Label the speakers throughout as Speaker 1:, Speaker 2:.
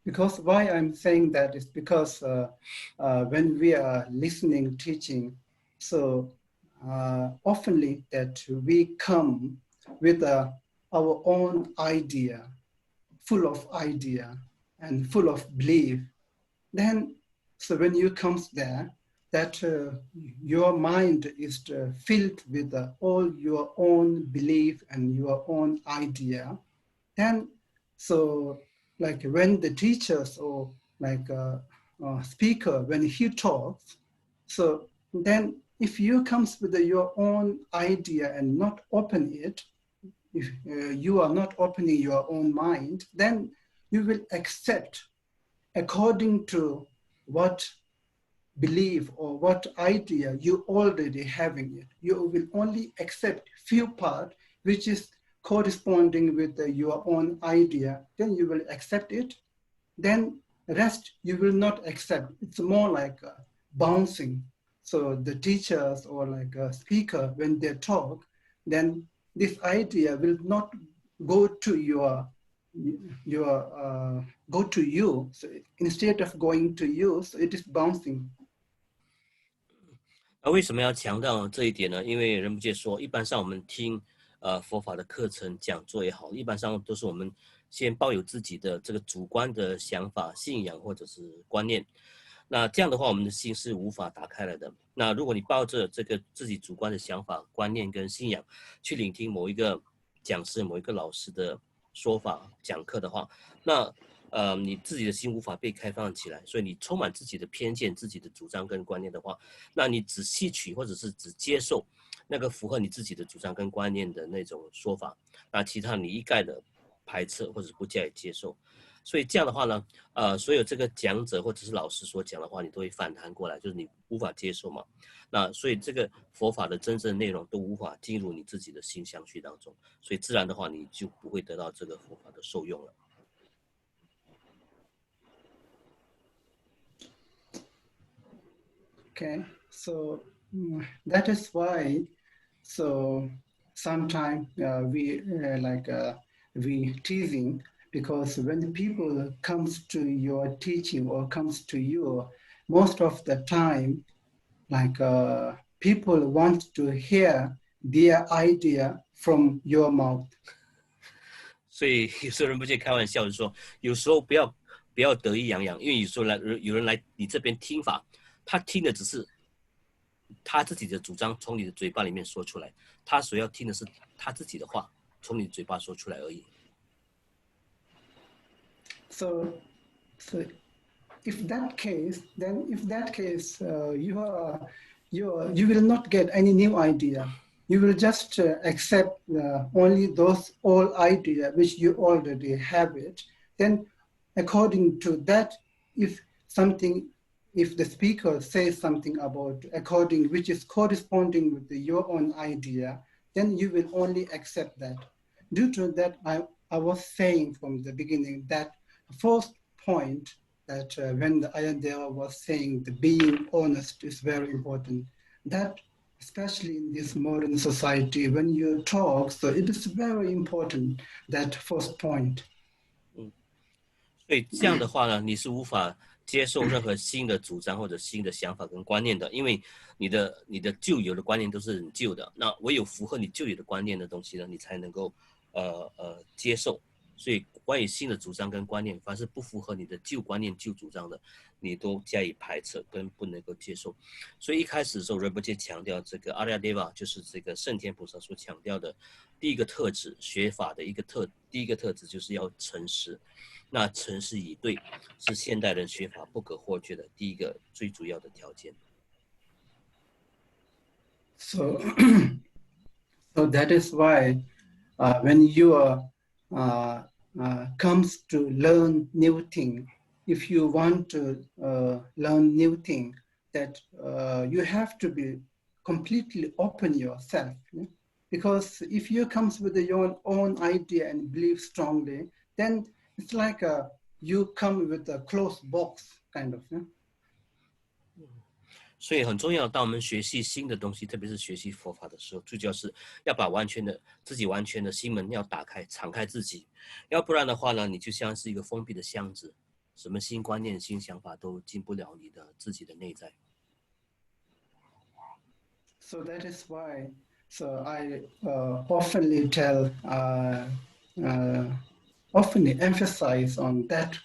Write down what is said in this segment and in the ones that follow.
Speaker 1: because why I'm saying that is because when we are listening, teaching, so oftenly that we come with our own idea, full of idea and full of belief. Then, so when you comes there, that your mind is filled with all your own belief and your own idea. Then, so like when the teachers or like speaker, when he talks, so then if you comes with your own idea and not open it, if you are not opening your own mind, then you will accept according to what belief or what idea you already having it. You will only accept few part which is corresponding with your own idea, then you will accept it. Then rest you will not accept. It's more like bouncing. So the teachers or like a speaker, when they talk, then this idea will not go to go to you. So instead of going to you, so it is bouncing.
Speaker 2: 那为什么要强调这一点呢？因为仁波切说，一般上我们听佛法的课程讲座也好，一般上都是我们先抱有自己的这个主观的想法、信仰或者是观念。那这样的话，我们的心是无法打开来的。那如果你抱着这个自己主观的想法、观念跟信仰去聆听某一个讲师、某一个老师的说法、讲课的话，那你自己的心无法被开放起来，所以你充满自己的偏见、自己的主张跟观念的话，那你只吸取或者是只接受那个符合你自己的主张跟观念的那种说法，那其他你一概的排斥或者是不加以接受。所以这样的话呢，所有这个讲者或者是老师所讲的话，你都会反弹过来，就是你无法接受嘛。那所以这个佛法的真正内容都无法进入你自己的心相续当中，所以自然的话，你就不会得到这个佛法的受用了。
Speaker 1: Okay, so that is why. So sometimes we teasing, because when people comes to your teaching or comes to you, most of the time, like people want to hear their idea from your mouth.
Speaker 2: 所以有时候仁波切开玩笑就说，有时候不要得意洋洋，因为有时候有人来你这边听法，他听的只是他自己的主张从你的嘴巴里面说出来，他所要听的是他自己的话从你的嘴巴说出来而已。
Speaker 1: So if that case, you will not get any new idea. You will just accept only those old idea which you already have it. Then according to that, if the speaker says something about according which is corresponding with your own idea, then you will only accept that. Due to that, I was saying from the beginning that first point that when the Ayadeva was saying the being honest is very important. That especially in this modern society, when you talk, so it is very important, that first point.
Speaker 2: 所以这样的话呢，你是无法接受任何新的主张或者新的想法跟观念的，因为你的旧有的观念都是很旧的，那唯有符合你旧有的观念的东西呢，你才能够接受。所以关于新的主张跟观念，凡是不符合你的旧观念、旧主张的，你都加以排斥跟不能够接受。所以一开始的时候，仁波切强调这个阿赖耶devā，就是这个圣天菩萨所强调的第一个特质，学法的第一个特质就是要诚实。那诚实以对，是现代人学法不可或缺的第一个最主要的条件。
Speaker 1: So that is why when you comes to learn new thing, if you want to learn new thing, that you have to be completely open yourself. Yeah? Because if you comes with your own idea and believe strongly, then it's like you come with a closed box kind of. Yeah?
Speaker 2: 所以很重要，当我们学习新的东西，特别是学习佛法的时候，最主要是要把自己完全的心门要打开，敞开自己，要不然的话呢，你就像是一个封闭的箱子，什么新观念、新想法都进不了你的自己的内在。
Speaker 1: So that is why, so I oftenly tell, often emphasize on that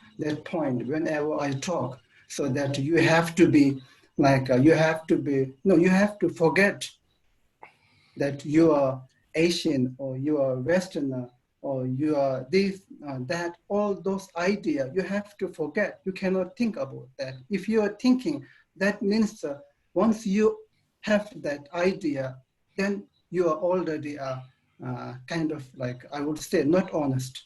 Speaker 1: point whenever I talk, so that you have to be like, you have to forget that you are Asian or you are Westerner or you are this, that, all those ideas, you have to forget. You cannot think about that. If you are thinking, that means once you have that idea, then you are already kind of like, I would say, not honest.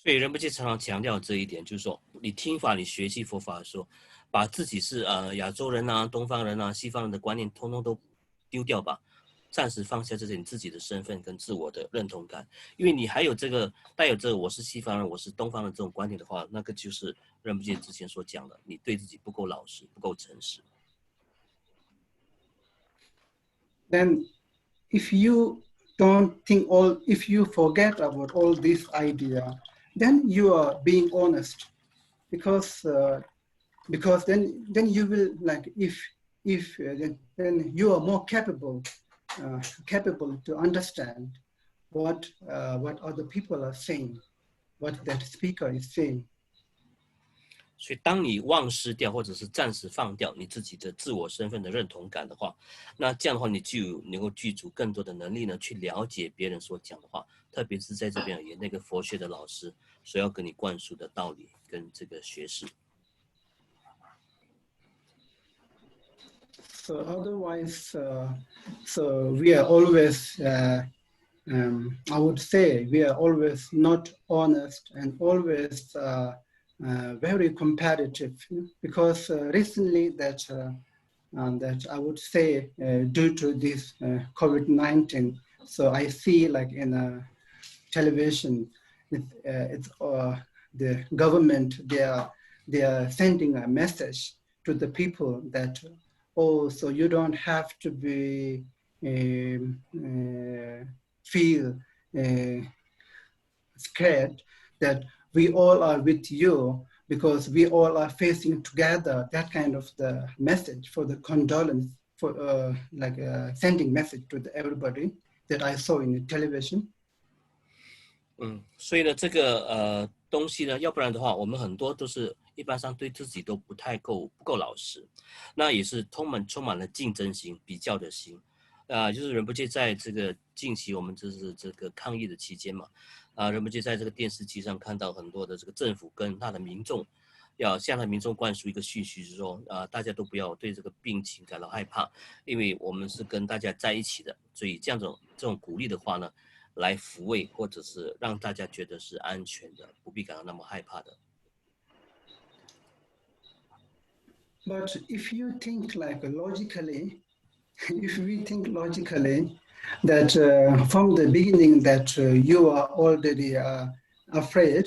Speaker 2: 所以仁波切常常强调这一点，就是说，你听法、你学习佛法的时候，把自己是亚洲人啊、东方人啊、西方人的观念，通通都丢掉吧，暂时放下这些你自己的身份跟自我的认同感，因为你还有这个带有这个我是西方人、我是东方人这种观点的话，那个就是仁波切之前所讲的，你对自己不够老实、不够诚实。
Speaker 1: Then, if you don't think if you forget about all this idea, then you are being honest, because then you will like then you are more capable to understand what other people are saying, what that speaker is saying.
Speaker 2: 所以，当你忘失掉或者是暂时放掉你自己的自我身份的认同感的话，那这样的话，你就能够具足更多的能力呢，去了解别人所讲的话，特别是在这边也那个佛学的老师所要跟你灌输的道理跟这个学识。
Speaker 1: So otherwise, so we are always, I would say, we are always not honest and always very competitive, because recently that I would say due to this COVID-19, so I see like in television, it's the government, they are sending a message to the people that, oh, so you don't have to be feel scared, that we all are with you because we all are facing together. That kind of the message for the condolence, for like sending message to everybody that I saw in the television.
Speaker 2: 所以呢，这个东西呢，要不然的话，我们很多都是一般上对自己都不够老实，那也是充满了竞争心、比较的心，就是仁波切在这个近期我们就是这个抗疫的期间嘛，仁波切在这个电视机上看到很多的这个政府跟他的民众，要向他民众灌输一个讯息，就是说大家都不要对这个病情感到害怕，因为我们是跟大家在一起的，所以这种鼓励的话呢，来抚慰或者是让大家觉得是安全的，不必感到那么害怕的。
Speaker 1: But if you think like logically, if we think logically, that from the beginning that you are already afraid,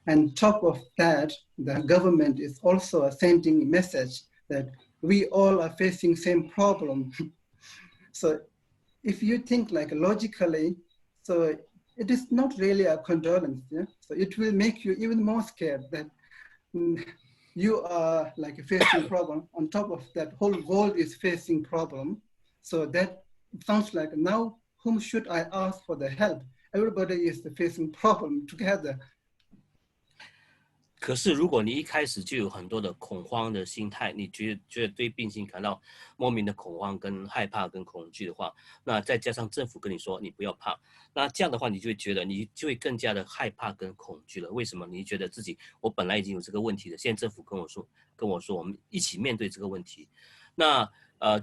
Speaker 1: and top of that, the government is also sending a message that we all are facing same problem. So if you think like logically, so it is not really a condolence. Yeah? So it will make you even more scared that you are like facing problem. On top of that, whole world is facing problem. So that sounds like now whom should I ask for the help? Everybody is facing problem together.
Speaker 2: 可是如果你一开始就有很多的恐慌的心态，你觉得对病情感到莫名的恐慌跟害怕跟恐惧的话，那再加上政府跟你说你不要怕，那这样的话你就会觉得你就会更加的害怕跟恐惧了。为什么？你觉得自己我本来已经有这个问题了，现在政府跟我说我们一起面对这个问题，那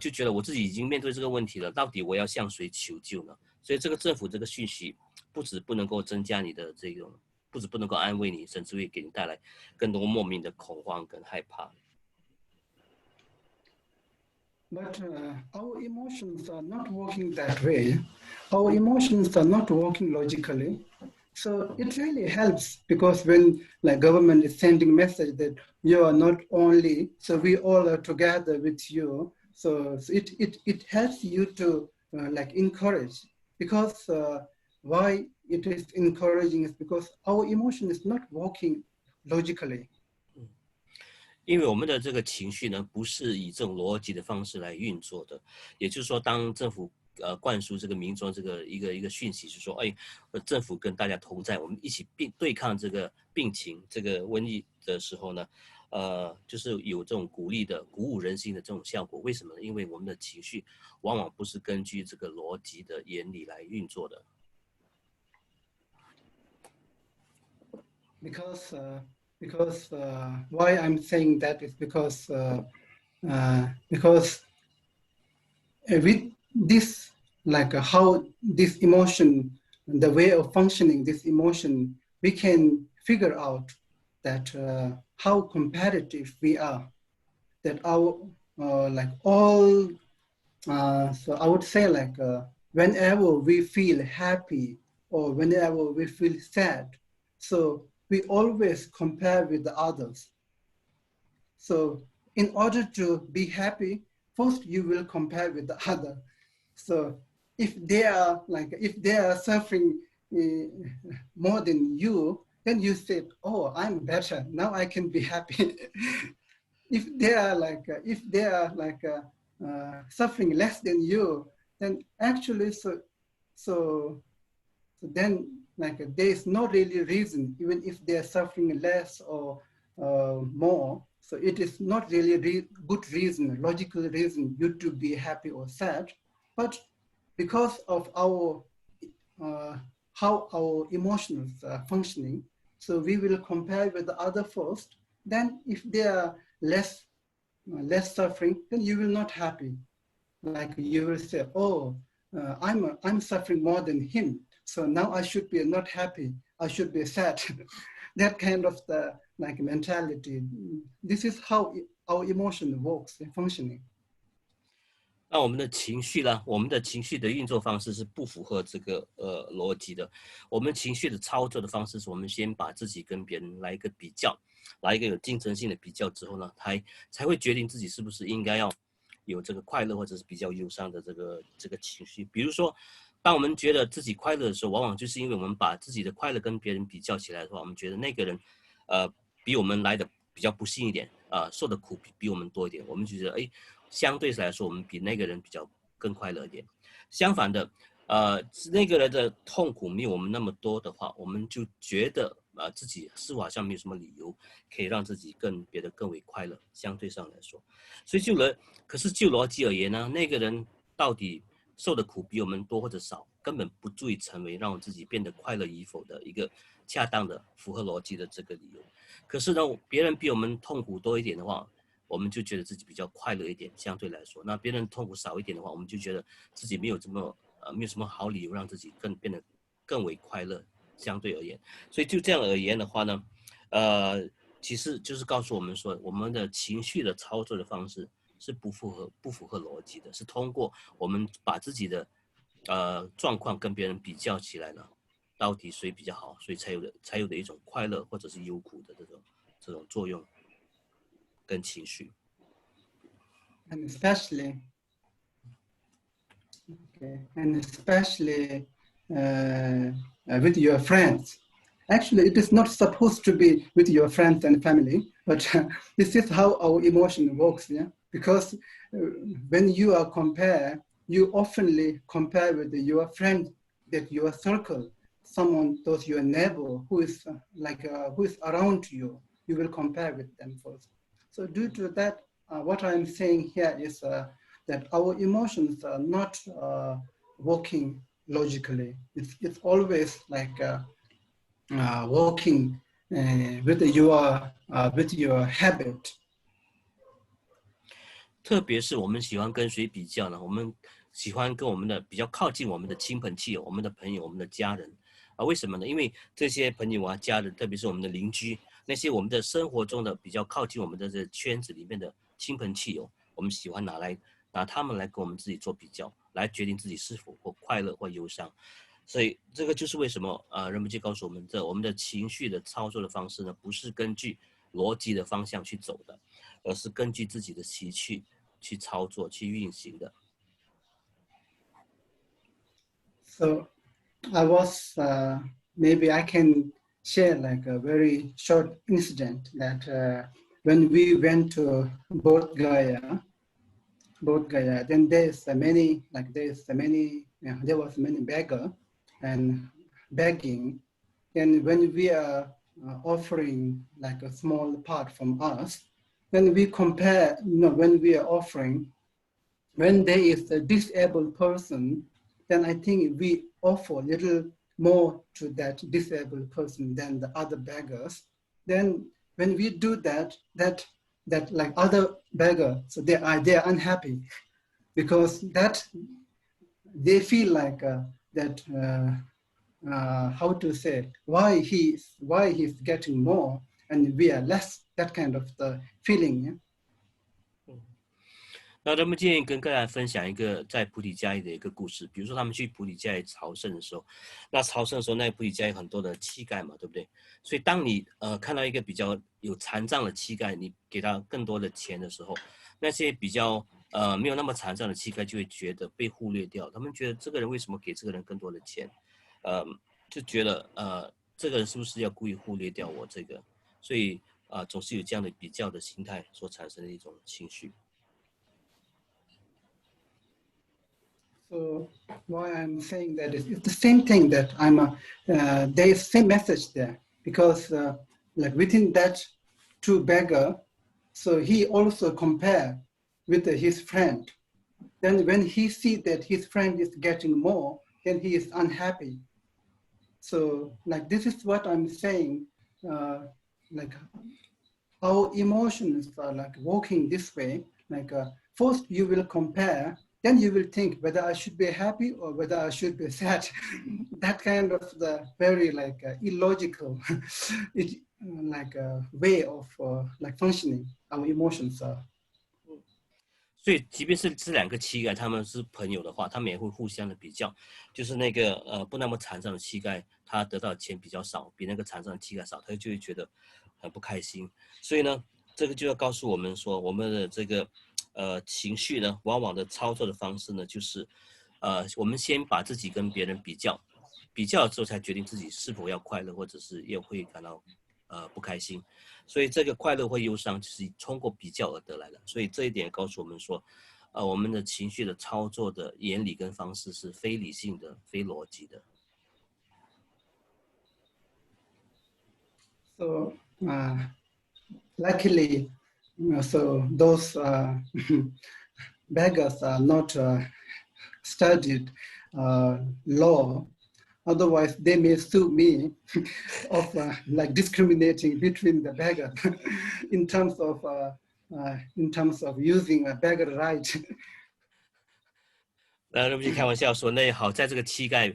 Speaker 2: 就觉得我自己已经面对这个问题了，到底我要向谁求救呢？所以这个政府这个讯息不止不能够增加你的这种。不止不能够安慰你，甚至会给你带来更多莫名的恐慌跟害怕。
Speaker 1: But our emotions are not working that way. Our emotions are not working logically. So it really helps, because when like government is sending message that you are not only, so we all are together with you. So it helps you to like encourage, because why it is encouraging is because our emotion is not working logically.
Speaker 2: 因为我们的这个情绪呢，不是以这种逻辑的方式来运作的，也就是说，当政府灌输这个民众这个一个讯息，是说，哎，政府跟大家同在，我们一起对抗这个病情、这个瘟疫的时候呢，就是有这种鼓励的、鼓舞人心的这种效果。为什么呢？因为我们的情绪往往不是根据这个逻辑的原理来运作的。
Speaker 1: Because why I'm saying that is because with this, like how this emotion, the way of functioning this emotion, we can figure out that how competitive we are, that our like all, so I would say like whenever we feel happy or whenever we feel sad, so we always compare with the others. So in order to be happy, first you will compare with the other. So if they are suffering more than you, then you say, oh, I'm better, now I can be happy. if they are suffering less than you, then actually so then like there is no really reason, even if they are suffering less or more. So it is not really good reason, logical reason you to be happy or sad, but because of our how our emotions are functioning, so we will compare with the other first. Then if they are less suffering, then you will not happy. Like you will say, oh, I'm suffering more than him, so now I should be not happy, I should be sad. That kind of the like mentality. This is how our emotion works and functioning.
Speaker 2: 那我们的情绪呢？我们的情绪的运作方式是不符合这个逻辑的。我们情绪的操作的方式是我们先把自己跟别人来一个比较，来一个有竞争性的比较之后呢，才会决定自己是不是应该要有这个快乐或者是比较忧伤的这个情绪。比如说，当我们觉得自己快乐的时候，往往就是因为我们把自己的快乐跟别人比较起来的话，我们觉得那个人比我们来的比较不幸一点受的苦比我们多一点，我们就觉得哎。相对来说，我们比那个人比较更快乐一点。相反的，那个人的痛苦没有我们那么多的话，我们就觉得自己似乎好像没有什么理由可以让自己别得更为快乐。相对上来说，所以可是就逻辑而言呢，那个人到底受的苦比我们多或者少，根本不足以成为让自己变得快乐与否的一个恰当的、符合逻辑的这个理由。可是呢，别人比我们痛苦多一点的话，我们就觉得自己比较快乐一点，相对来说，那别人痛苦少一点的话，我们就觉得自己没有什么好理由让自己变得更为快乐，相对而言。所以就这样而言的话呢，其实就是告诉我们说，我们的情绪的操作的方式是不符合逻辑的，是通过我们把自己的状况跟别人比较起来呢，到底谁比较好，所以才有的一种快乐或者是忧苦的这种作用。跟情绪
Speaker 1: and especially with your friends. Actually, it is not supposed to be with your friends and family, but this is how our emotion works. Yeah, because when you are compare, you oftenly compare with your friend, that your circle, someone, those your neighbor who is who is around you. You will compare with them first. So due to that, what I'm saying here is that our emotions are not working logically. It's always like working with your habit.
Speaker 2: 特别是我们喜欢跟谁比较呢？我们喜欢跟我们的比较靠近我们的亲朋戚友、我们的朋友、我们的家人为什么呢？因为这些朋友家人，特别是我们的邻居。那些我们的生活中的比较靠近我们的这圈子里面的亲朋戚友，我们喜欢拿他们来跟我们自己做比较，来决定自己是否或快乐或忧伤。所以这个就是为什么仁波切告诉我们，我们的情绪的操作的方式呢，不是根据逻辑的方向去走的，而是根据自己的习气去操作、去运行的。
Speaker 1: So I was maybe I can share like a very short incident that when we went to Bodh Gaya, then there was many beggar and begging. And when we are offering like a small part from us, then we compare, when we are offering, when there is a disabled person, then I think we offer a little more to that disabled person than the other beggars. Then when we do that like other beggars, so they are unhappy because that they feel like how to say, why he's getting more and we are less, that kind of the feeling. Yeah?
Speaker 2: 那人们建议跟大家分享一个在菩提迦耶的一个故事，比如说他们去菩提迦耶朝圣的时候，那朝圣的时候，那菩提迦耶很多的乞丐嘛，对不对？所以当你看到一个比较有残障的乞丐，你给他更多的钱的时候，那些比较没有那么残障的乞丐就会觉得被忽略掉，他们觉得这个人为什么给这个人更多的钱？就觉得这个人是不是要故意忽略掉我这个？所以总是有这样的比较的心态所产生的一种情绪。
Speaker 1: So why I'm saying that is it's the same thing that there is same message there because like within that two beggar, so he also compare with his friend. Then when he see that his friend is getting more, then he is unhappy. So like this is what I'm saying, like our emotions are like working this way. Like first you will compare, then you will think whether I should be happy or whether I should be sad. That kind of the very like illogical like way of like functioning our emotions are.
Speaker 2: 所以，即便是这两个乞丐他们是朋友的话，他们也会互相的比较。就是那个不那么残障的乞丐，他得到的钱比较少，比那个残障的乞丐少，他就会觉得很不开心。所以呢，这个就要告诉我们说，我们的这个情绪呢，往往的操作的方式呢，就是我们先把自己跟别人比较，比较了之后才决定自己是否要快乐，或者是也会感到不开心。所以这个快乐或忧伤就是通过比较而得来的。所以这一点告诉我们说，我们的情绪的操作的原理跟方式是非理性的、非逻辑的。
Speaker 1: So luckily, so those beggars are not studied law. Otherwise, they may sue me of like discriminating between the beggars in terms of using a beggar right.
Speaker 2: 对不起，开玩笑说，那好在这个乞丐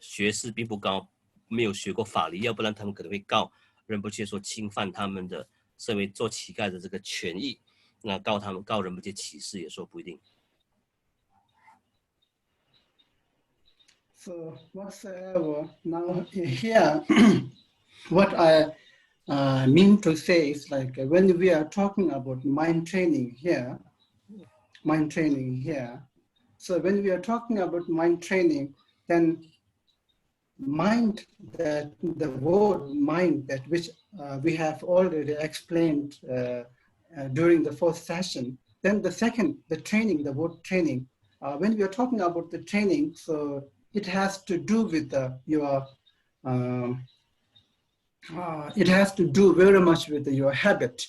Speaker 2: 学识并不高，没有学过法律，要不然他们可能会告仁波切说侵犯他们的身为做乞丐的这个权益，那告仁波切歧视也说不一定。
Speaker 1: So whatsoever now here, what I mean to say is like when we are talking about mind training here, so when we are talking about mind training, then mind, that the word mind that which we have already explained during the first session, then the second, the training, the word training, when we are talking about the training, so it has to do with it has to do very much with your habit.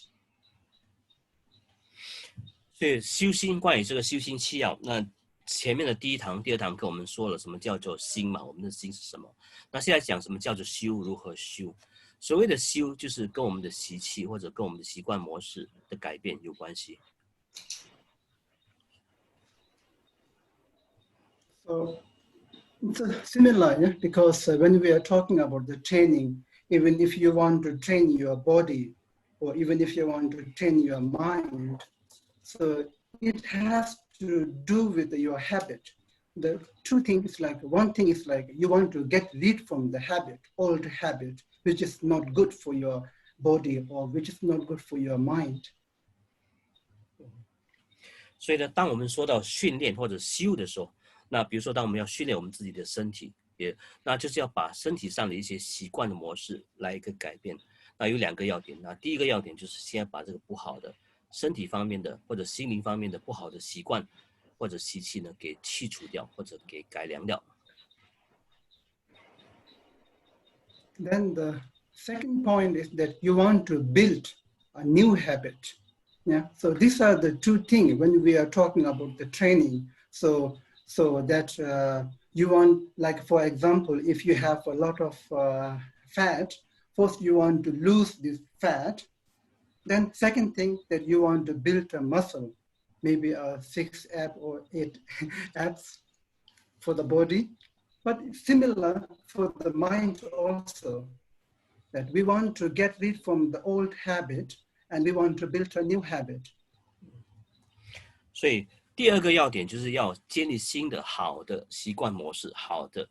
Speaker 2: 所以修心，关于这个修心七要，那前面的第一堂、第二堂课我们说了什么叫做心嘛，我们的心是什么？那现在讲什么叫做修，如何修？所谓的修，就是跟我们的习气或者跟我们的习惯模式的改变有关系。
Speaker 1: So it's similar, yeah? Because when we are talking about the training, even if you want to train your body, or even if you want to train your mind, so it has to do with your habit. The two things, like one thing is like you want to get rid from the habit, old habit, which is not good for your body or which is not good for your mind.
Speaker 2: 所以呢，当我们说到训练或者修的时候，那比如说当我们要训练我们自己的身体，那就是要把身体上的一些习惯的模式来一个改变。那有2个要点，那第一个要点就是先把这个不好的身体方面的或者心灵方面的不好的习惯或者习气呢给去除掉或者给改良掉。
Speaker 1: Then the second point is that you want to build a new habit. Yeah. So these are the two things when we are talking about the training. So that you want, like for example, if you have a lot of fat, first you want to lose this fat. Then second thing that you want to build a muscle, maybe a 6 ab or 8 abs for the body. But similar for the mind also, that we want to get rid from the old habit and we want to build a new habit.
Speaker 2: 所以第2个要点就是要建立新的好的习惯模式，好的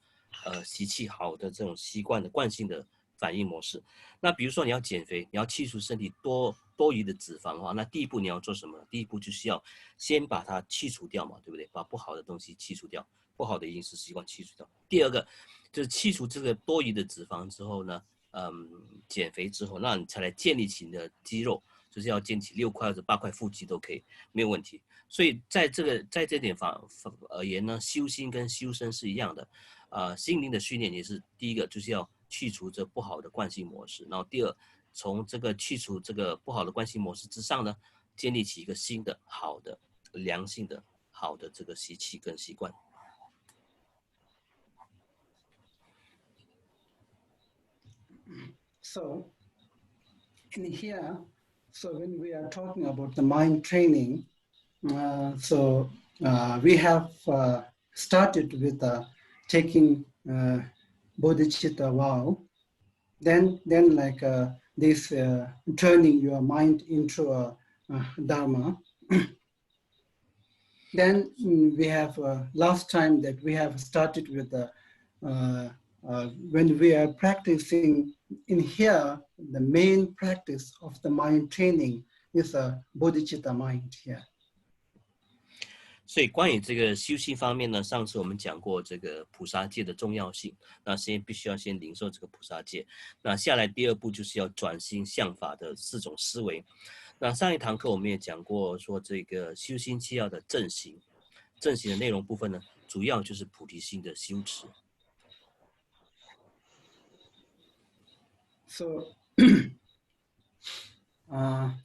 Speaker 2: 习气，好的这种习惯的惯性的反应模式。那比如说你要减肥，你要去除身体多余的脂肪的话，那第一步你要做什么？第一步就是要先把它去除掉嘛，对不对？把不好的东西去除掉，不好的饮食习惯去除掉。第2个就是去除这个多余的脂肪之后呢，减肥之后，那你才来建立起你的肌肉，就是要建起6块或者8块腹肌都可以，没有问题。所以在这点而言呢，修心跟修身是一样的，心灵的训练也是第一个就是要去除这不好的惯性模式，然后第2，从这个去除这个不好的惯性模式之上呢，建立起一个新的好的良性的好的这个习气跟习惯。
Speaker 1: So in here, so when we are talking about the mind training, we have started with taking Bodhicitta vow, then like this turning your mind into a Dharma. Then we have last time that we have started with when we are practicing in here, the main practice of the mind training is a Bodhicitta mind here.
Speaker 2: 所以关于这个修行方面呢，上次我们讲过这个菩萨戒的重要性，那必须要先领受这个菩萨戒。那下来第2步就是要转心向法的4种思维。那上一堂课我们也讲过，说这个修心7要的正行，正行的内容部分呢，主要就是菩提心的修持。
Speaker 1: So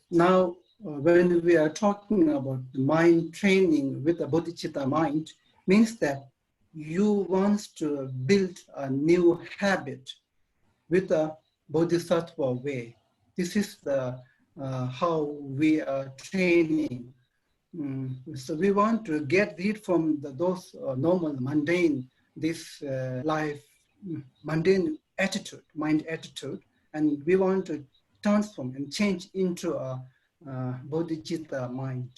Speaker 1: now when we are talking about mind training with the Bodhicitta mind, means that you want to build a new habit with a Bodhisattva way. This is the how we are training. So we want to get rid from those normal mundane, this life, mundane attitude, mind attitude, and we want to transform and change into a Bodhicitta mind.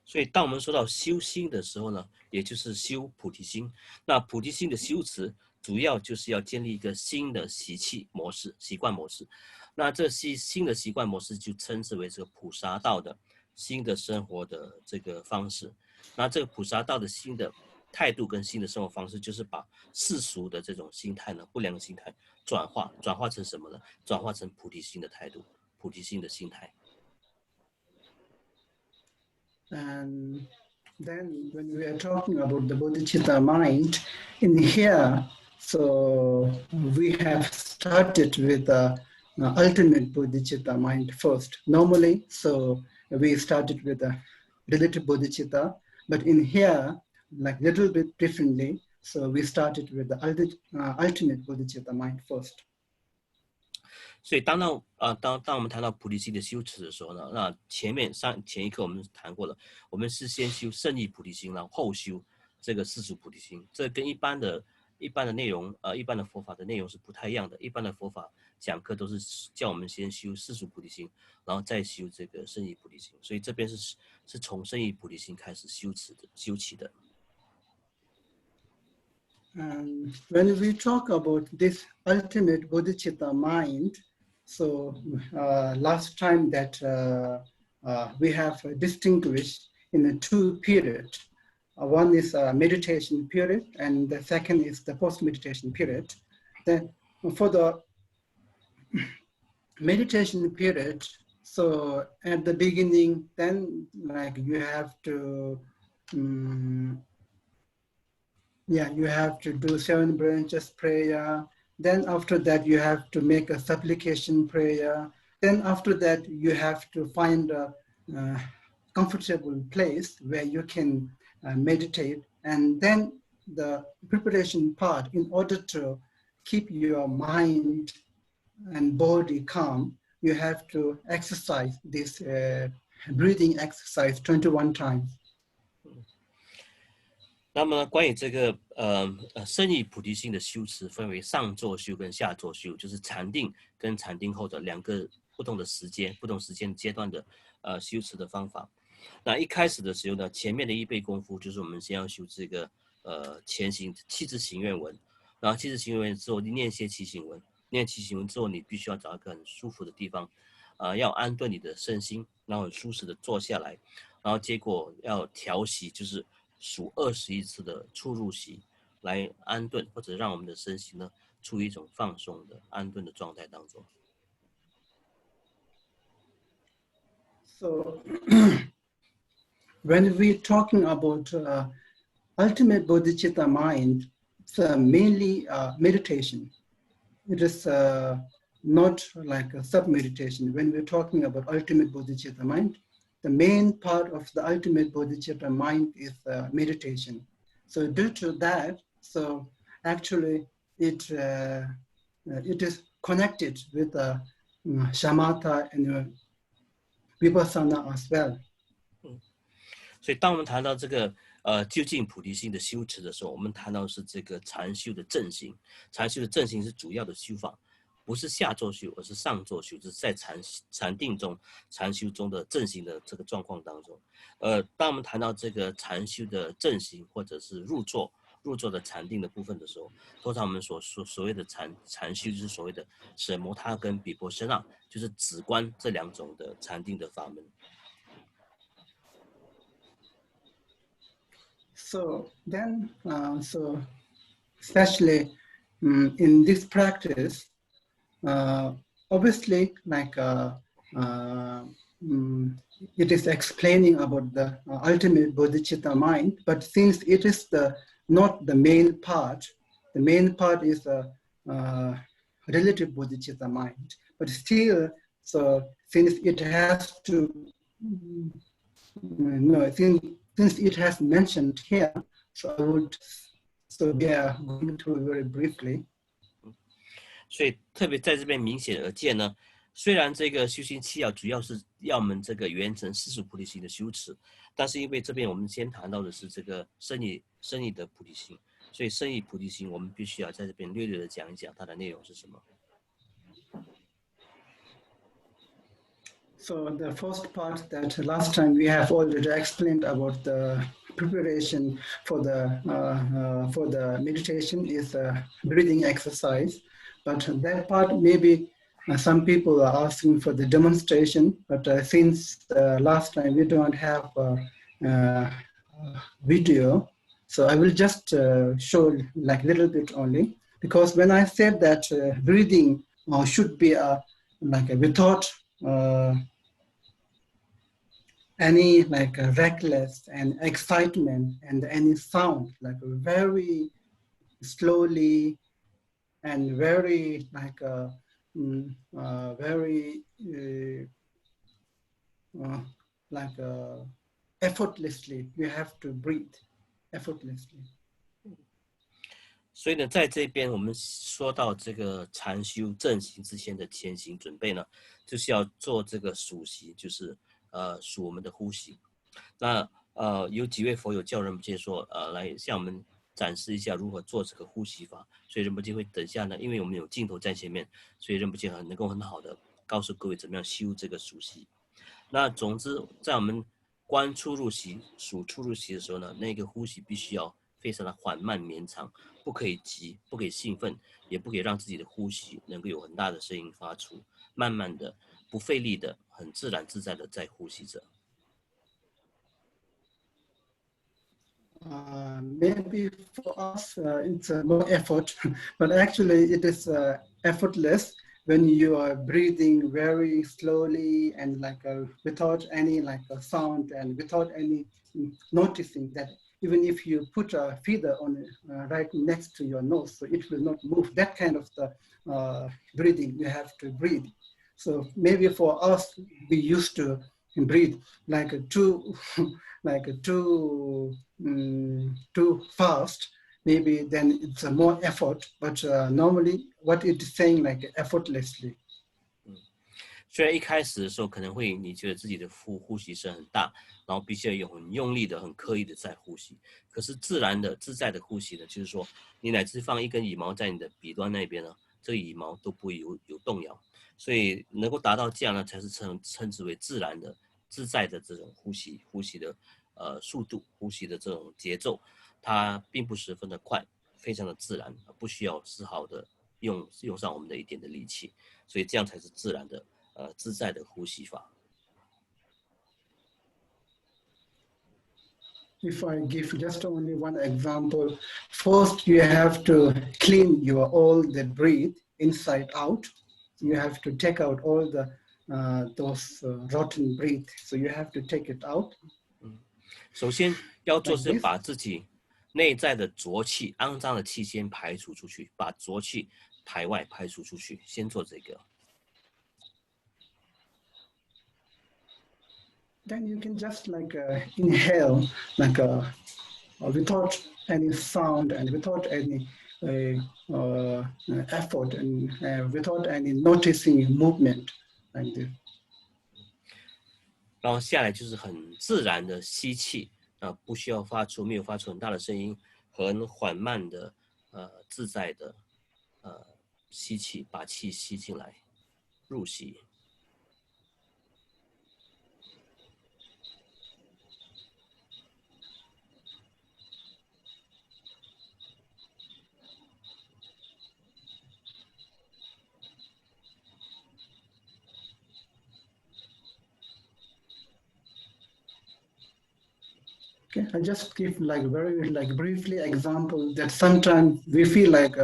Speaker 2: 所以当我们说到修心的时候呢，也就是修菩提心。那菩提心的修持，主要就是要建立一个新的习气模式、习惯模式。那这新的习惯模式就称之为这个菩萨道的新的生活的这个方式。那这个菩萨道的新的态度跟新的生活方式，就是把世俗的这种心态呢，不良的心态转化成什么呢？转化成菩提心的态度，菩提心的心态。
Speaker 1: And then when we are talking about the Bodhicitta mind, in here, so we have started with the ultimate Bodhicitta mind first. Normally, so we started with the relative Bodhicitta, but in here, like little bit differently, so we started with the ultimate Bodhicitta mind first.
Speaker 2: 所以当我们谈到菩提心的修持的时候呢，那前一课我们谈过了，我们是先修圣意菩提心，然后后修这个世俗菩提心。这跟一般的内容，一般的佛法的内容是不太一样的。一般的佛法讲课都是叫我们先修世俗菩提心，然后再修这个圣意菩提心。所以这边是从圣意菩提心开始修起的。
Speaker 1: And when we talk about this ultimate Bodhicitta mind, so last time that we have distinguished in the 2 periods. one is a meditation period, and the second is the post-meditation period. Then for the meditation period, so at the beginning, then like you have to, you have to do 7 branches prayer. Then after that, you have to make a supplication prayer. Then after that, you have to find a comfortable place where you can meditate. And then the preparation part, in order to keep your mind and body calm, you have to exercise this breathing exercise 21 times.
Speaker 2: 那么关于这个深以菩提心的修持，分为上座修跟下座修，就是禅定跟禅定后的2个不同的时间、不同时间阶段的修持的方法。那一开始的时候呢，前面的1倍功夫就是我们先要修这个前行7支行愿文，然后7支行愿文之后念一些祈行文，念祈行文之后，你必须要找一个很舒服的地方，要安顿你的身心，然后很舒适的坐下来，然后结果要调息，就是数21次的出入息来安顿，或者让我们的身心呢处于一种放松的安顿的状态当中。
Speaker 1: So when we're talking about ultimate bodhicitta mind, it's mainly meditation. It is not like a sub-meditation. When we're talking about ultimate bodhicitta mind, the main part of the ultimate bodhicitta mind is meditation. So due to that, so actually it is connected with shamatha and vipassana as well.
Speaker 2: 所以当我们谈到这个究竟菩提心的修持的时候，我们谈到的是这个禅修的正行。禅修的正行是主要的修法，不是下座修，而是上座修，就是在禅定中、禅修中的正行的这个状况当中。当我们谈到这个禅修的正行，或者是入座的禅定的部分的时候，通常我们所谓的禅修就是所谓的舍摩他跟比波舍那，就是止观这2种的禅定的法门。
Speaker 1: So then, so especially in this practice, obviously, like it is explaining about the ultimate bodhicitta mind, but since it is not the main part is relative bodhicitta mind. But still, so since it has to, since it has mentioned here, so I would, going through very briefly.
Speaker 2: 所以特别在这边明显而见呢，虽然这个修心7要主要是要我们这个圆成世俗菩提心的修持，但是因为这边我们先谈到的是这个深意的菩提心，所以深意菩提心我们必须要在这边略略的讲一讲它的内容是什么。
Speaker 1: So the first part that last time we have already explained about the preparation for the meditation is a breathing exercise, but that part maybe some people are asking for the demonstration, but since last time we don't have a video, so I will just show like a little bit only, because when I said that breathing should be like without any like reckless and excitement and any sound, like very slowly and very like effortlessly. You have to breathe effortlessly.
Speaker 2: 所以呢，在这边我们说到这个禅修正行之前的前行准备呢，就是要做这个数息，就是数我们的呼吸。那有几位佛友教仁波切说，来向我们展示一下如何做这个呼吸法。所以仁波切会等下呢，因为我们有镜头在前面，所以仁波切能够很好的告诉各位怎么样修这个数息。那总之，在我们观出入息、数出入息的时候呢，那个呼吸必须要非常的缓慢绵长，不可以急，不可以兴奋，也不可以让自己的呼吸能够有很大的声音发出，慢慢的、不费力的、很自然自在的在呼吸着。
Speaker 1: maybe for us it's more effort, but actually it is effortless when you are breathing very slowly and like without any like a sound and without any noticing that even if you put a feather on right next to your nose, so it will not move. That kind of the breathing you have to breathe. So maybe for us, we used to breathe like too fast. Maybe then it's a more effort, but normally what it is saying like effortlessly.
Speaker 2: 虽然一开始的时候可能会你觉得自己的呼吸声很大，然后必须要很用力的、很刻意的在呼吸。可是自然的、自在的呼吸呢，就是说你乃至放一根羽毛在你的鼻端那边呢，这个羽毛都不会有动摇。所以能够达到这样呢，才是称之为自然的、自在的这种呼吸的速度、呼吸的这种节奏，它并不十分的快，非常的自然，不需要丝毫的用上我们的一点的力气，所以这样才是自然的。自在的呼吸法。
Speaker 1: If I give just only one example, first you have to clean all the breath inside out. You have to take out all the those rotten breath. So you have to take it out.
Speaker 2: 首先要做是把自己内在的浊气、肮脏的气先排除出去，把浊气排外排除出去，先做这个。
Speaker 1: Then you can just like inhale like without any sound and without any effort and without any noticing movement like this.
Speaker 2: 然后下来就是很自然的吸气，不需要没有发出很大的声音，很缓慢的自在的吸气，把气吸进来，入息。
Speaker 1: Okay, I just give like very like briefly example that sometimes we feel like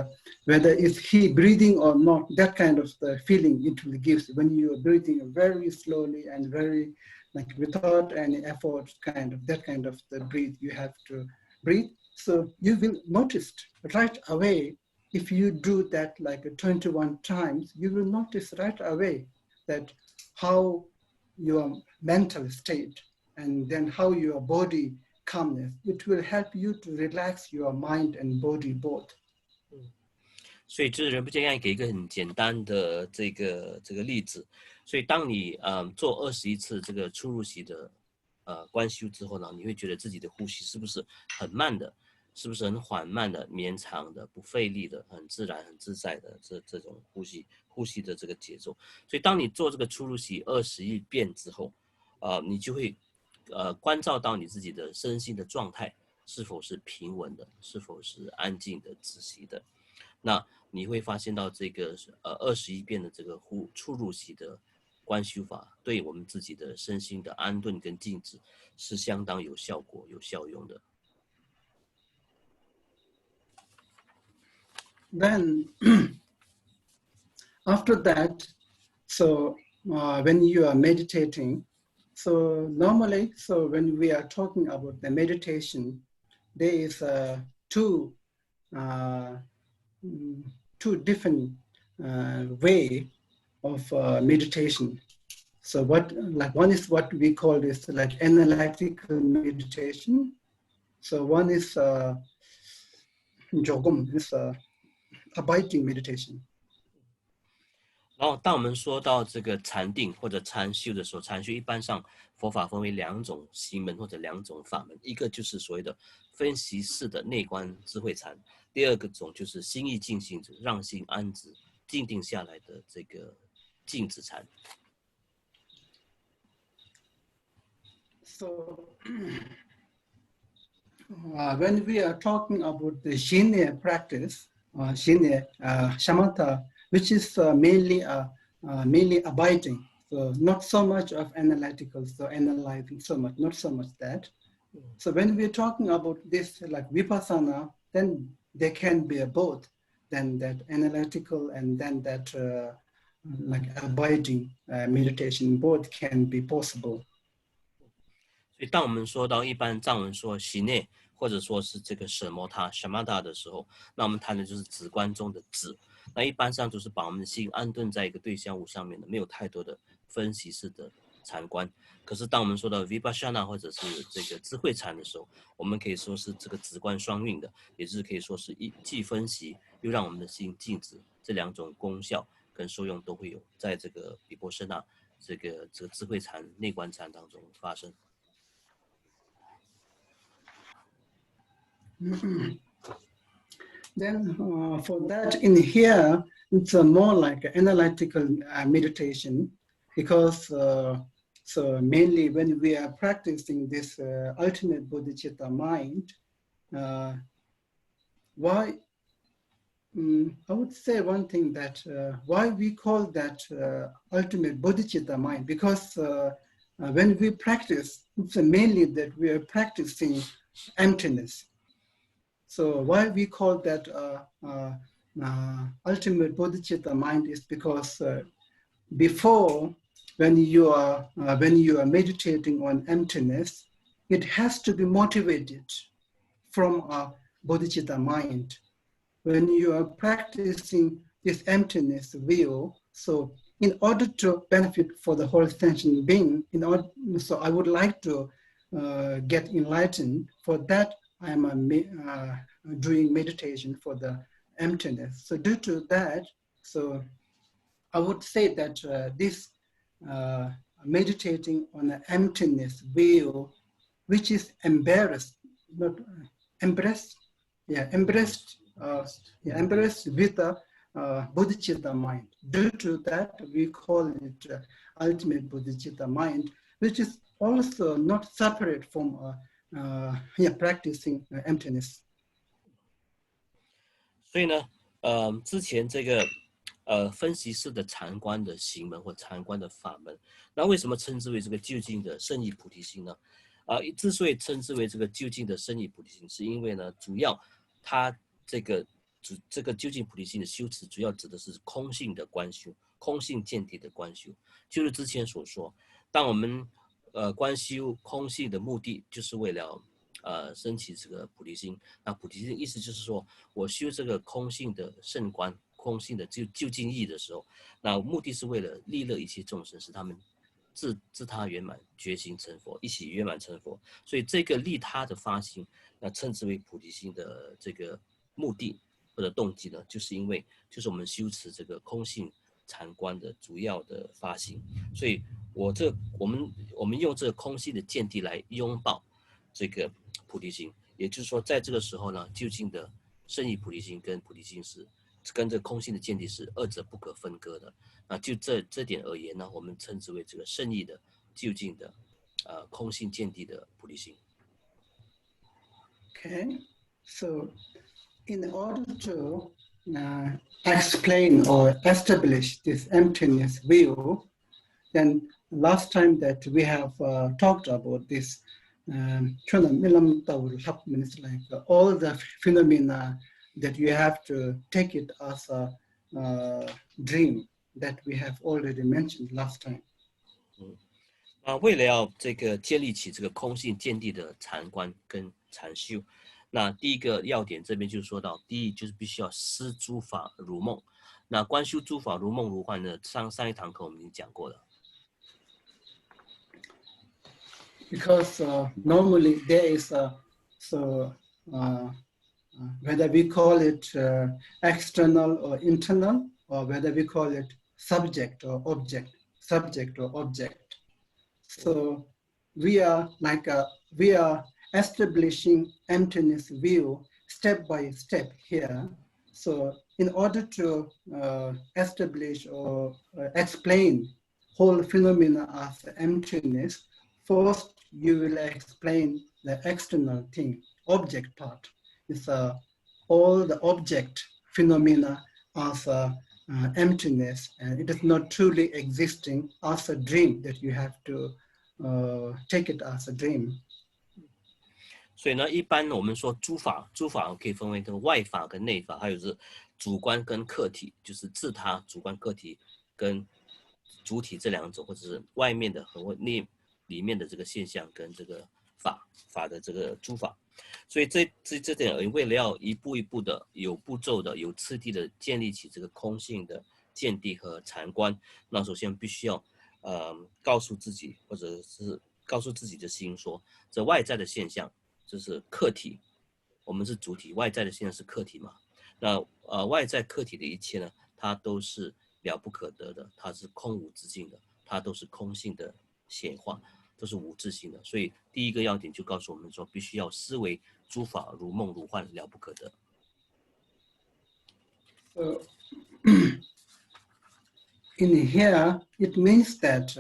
Speaker 1: whether is he breathing or not, that kind of the feeling it will give when you are breathing very slowly and very like without any effort, that kind of the breathe you have to breathe. So you will notice right away if you do that like 21 times, you will notice right away that how your mental state and then how your body calmness, it will help you to relax your mind and body both.
Speaker 2: 所以这仁波切给一个很简单的这个例子。所以当你做21次这个出入息的观修之后呢，你会觉得自己的呼吸是不是很慢的，是不是很缓慢的、绵长的、不费力的、很自然、很自在的这种呼吸的这个节奏。所以当你做这个出入息21遍之后，你就会关照到你自己的身心的状态是否是平稳的，是否是安静的、止息的。那你会发现到这个21遍的这个出入息的观修法，对我们自己的身心的安顿跟静止是相当有效果、有效用的。
Speaker 1: Then after that, so when you are meditating, so normally, so when we are talking about the meditation, there is two different way of meditation. So one is what we call this like analytical meditation. So one is jogum, is abiding meditation.
Speaker 2: 然后当我们说到这个禅定或者禅修的时候，禅修一般上佛法分为2种行门或者2种法门，一个就是所谓的分析式的内观智慧禅，第二个种就是心意静心者让心安止静定下来的这个静止禅。
Speaker 1: So when we are talking about the Shinye practice, Shinye shamatha, which is mainly abiding, so not so much of analytical, so analyzing so much, not so much that. So when we're talking about this like vipassana, then there can be a both, then that analytical and then that like abiding meditation, both can be possible.
Speaker 2: 所以当我们说到一般藏文说习内或者说是这个舍摩他 shamatha 的时候，那我们谈的就是止观中的止。那一般上就是把我们的心安顿在一个对象物上面的，没有太多的分析式的禅观。可是当我们说到 vipassana 或者是这个智慧禅的时候，我们可以说是这个止观双运的，也就是可以说是既分析又让我们的心静止，这两种功效跟受用都会有在这个毗婆舍那这个智慧禅内观禅当中发生。
Speaker 1: Then for that in here, it's more like analytical meditation, because so mainly when we are practicing this ultimate bodhicitta mind, why I would say one thing that why we call that ultimate bodhicitta mind, because when we practice, it's mainly that we are practicing emptiness. So why we call that ultimate bodhicitta mind is because before, when you are meditating on emptiness, it has to be motivated from a bodhicitta mind. When you are practicing this emptiness view, so in order to benefit for the whole sentient being, so I would like to get enlightened. For that, I am doing meditation for the emptiness. So due to that, so I would say that this meditating on the emptiness view, which is embraced with the bodhicitta mind. Due to that, we call it ultimate bodhicitta mind, which is also not separate from practicing emptiness.
Speaker 2: 所以呢，之前这个分析式的禅观的行门或禅观的法门，那为什么称之为这个究竟的圣意菩提心呢？之所以称之为这个究竟的圣意菩提心，是因为呢，主要它这个究竟菩提心的修持，主要指的是空性的观修，空性见地的观修。就是之前所说，当我们观修空性的目的，就是为了升起这个菩提心。那菩提心的意思就是说，我修这个空性的圣观、空性的究竟义的时候，那目的是为了利乐一切众生，使他们自他圆满，觉醒成佛，一起圆满成佛。所以这个利他的发心，那称之为菩提心的这个目的或者动机呢，就是因为就是我们修持这个空性禅观的主要的发心。所以我们用这个空性的见地来拥抱这个菩提心，也就是说，在这个时候呢，究竟的圣意菩提心跟菩提心是跟这个空性的见地是二者不可分割的。那就这点而言呢，我们称之为这个圣意的究竟的空性见地的菩提心。
Speaker 1: Okay, so in order to explain or establish this emptiness view, then last time that we have talked about this means like all the phenomena that you have to take it as a dream that we have already mentioned last time.
Speaker 2: 为了要这个建立起这个空性见地的禅观跟禅修，那第一个要点这边就说到，第一就是必须要思诸法如梦。那观修诸法如梦如幻呢，上一堂课我们已经讲过了。
Speaker 1: Because normally there is whether we call it external or internal, or whether we call it subject or object. So we are establishing emptiness view step by step here. So in order to establish or explain whole phenomena as emptiness, first you will explain the external thing, object part. It's all the object phenomena as emptiness, and it is not truly existing as a dream that you have to take it as a dream.
Speaker 2: 所以呢，一般我们说诸法可以分为这个外法跟内法，还有是主观跟客体，就是自他主观个体跟主体这两种，或者是外面的和里面的这个现象跟这个法的这个诸法。所以这点而言，为了要一步一步的有步骤的有次第的建立起这个空性的见地和禅观，那首先必须要告诉自己，或者是告诉自己的心说，这外在的现象就是客体，我们是主体，外在的现象是客体嘛。那外在客体的一切呢，它都是了不可得的，它是空无自性的，它都是空性的显化，都是无自性的。所以第一个要点就告诉我们说，必须要思维诸法如梦如幻，了不可得。
Speaker 1: In here, it means that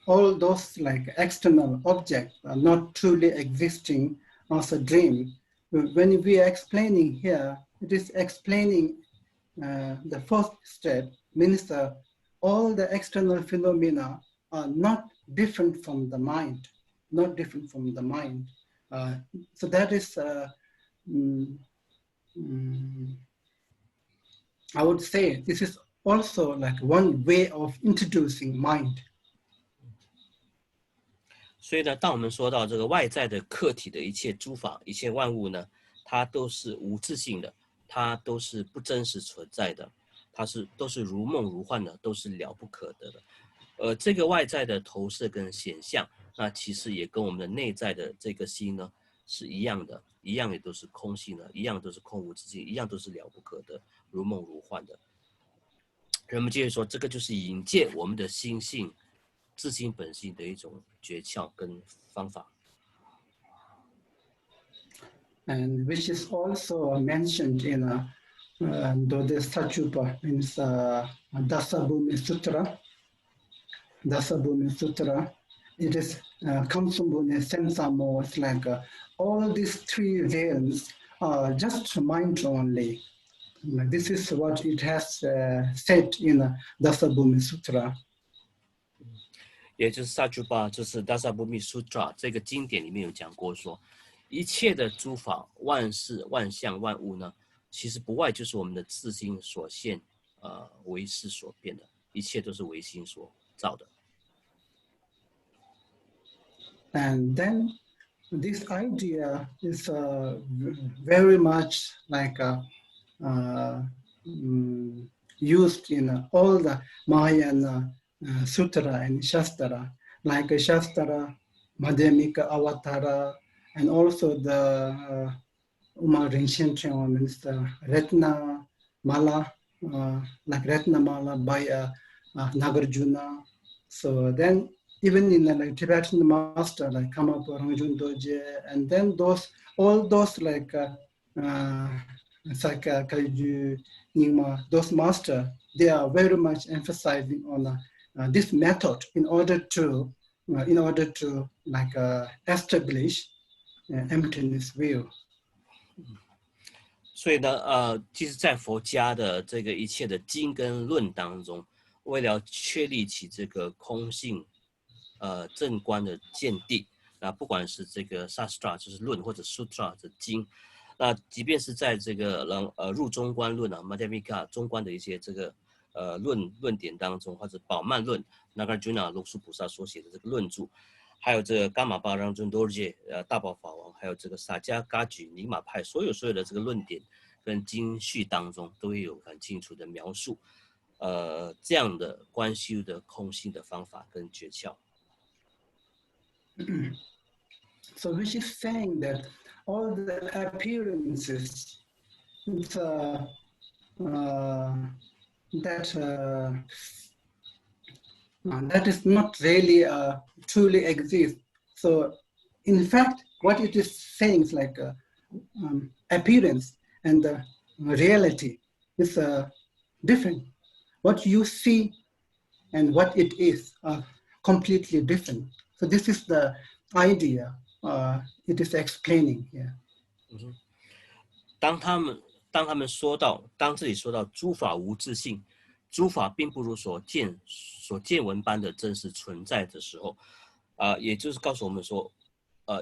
Speaker 1: all those like external objects are not truly existing as a dream. When we are explaining here, it is explaining the first step means all the external phenomena are not different from the mind, not different from the mind. So that is, I would say, this is also like one way of introducing mind.
Speaker 2: 所以呢，当我们说到这个外在的客体的一切诸法、一切万物呢，它都是无自性的，它都是不真实存在的，都是如梦如幻的，都是了不可得的。这个外在的投射跟显象，那其实也跟我们的内在的这个心呢是一样的，一样也都是空性的，一样都是空无自性，一样都是了不可得，如梦如幻的。人们接着说，这个就是引介我们的心性。自性本性的一种诀窍跟方法。
Speaker 1: And which is also mentioned in Bodhisattva, means Dasabhumi Sutra. Dasabhumi Sutra, it is comes from the sense more. It's like all these three realms are just mind only. This is what it has said in Dasabhumi Sutra.
Speaker 2: 也就是萨珠巴，就是达萨布密苏爪这个经典里面有讲过说，一切的诸法、万事、万象、万物呢，其实不外就是我们的自心所现，为事所变的，一切都是唯心所造的。
Speaker 1: And then this idea is very much like used in all the Mahayan Sutra and Shastra, like Shastra, Madhyamika Avatara, and also the Uma Rinchen means the Ratna Mala, like Ratna Mala by Nagarjuna. So then even in like Tibetan master like Kamapo Rangjun Doje, and then all those like Sakya Kaiju, Nyingma, those masters, they are very much emphasizing on this method in order to like establish emptiness view.
Speaker 2: 所以呢，其实，在佛家的这个一切的经跟论当中，为了确立起这个空性，正观的见地，那不管是这个 Shastra 就是论，或者 Sutra 的经，那即便是在这个入中观论Madhyamika 中观的一些这个论点当中，或者宝曼论 Nagarjuna 龙树菩萨所写的这个论著，还有这个伽玛巴让尊多杰大宝法王，还有这个萨迦嘎举尼玛派，所有的这个论点跟经序当中，都会有很清楚的描述，这样的观修的空性的方法跟诀窍。
Speaker 1: So which is saying that all the appearances, it's, that is not really truly exist. So in fact, what it is saying is like appearance and reality is different. What you see and what it is are completely different. So this is the idea it is explaining here.
Speaker 2: 当他们说到，当这里说到诸法无自性，诸法并不如所见闻般的真实存在的时候，也就是告诉我们说，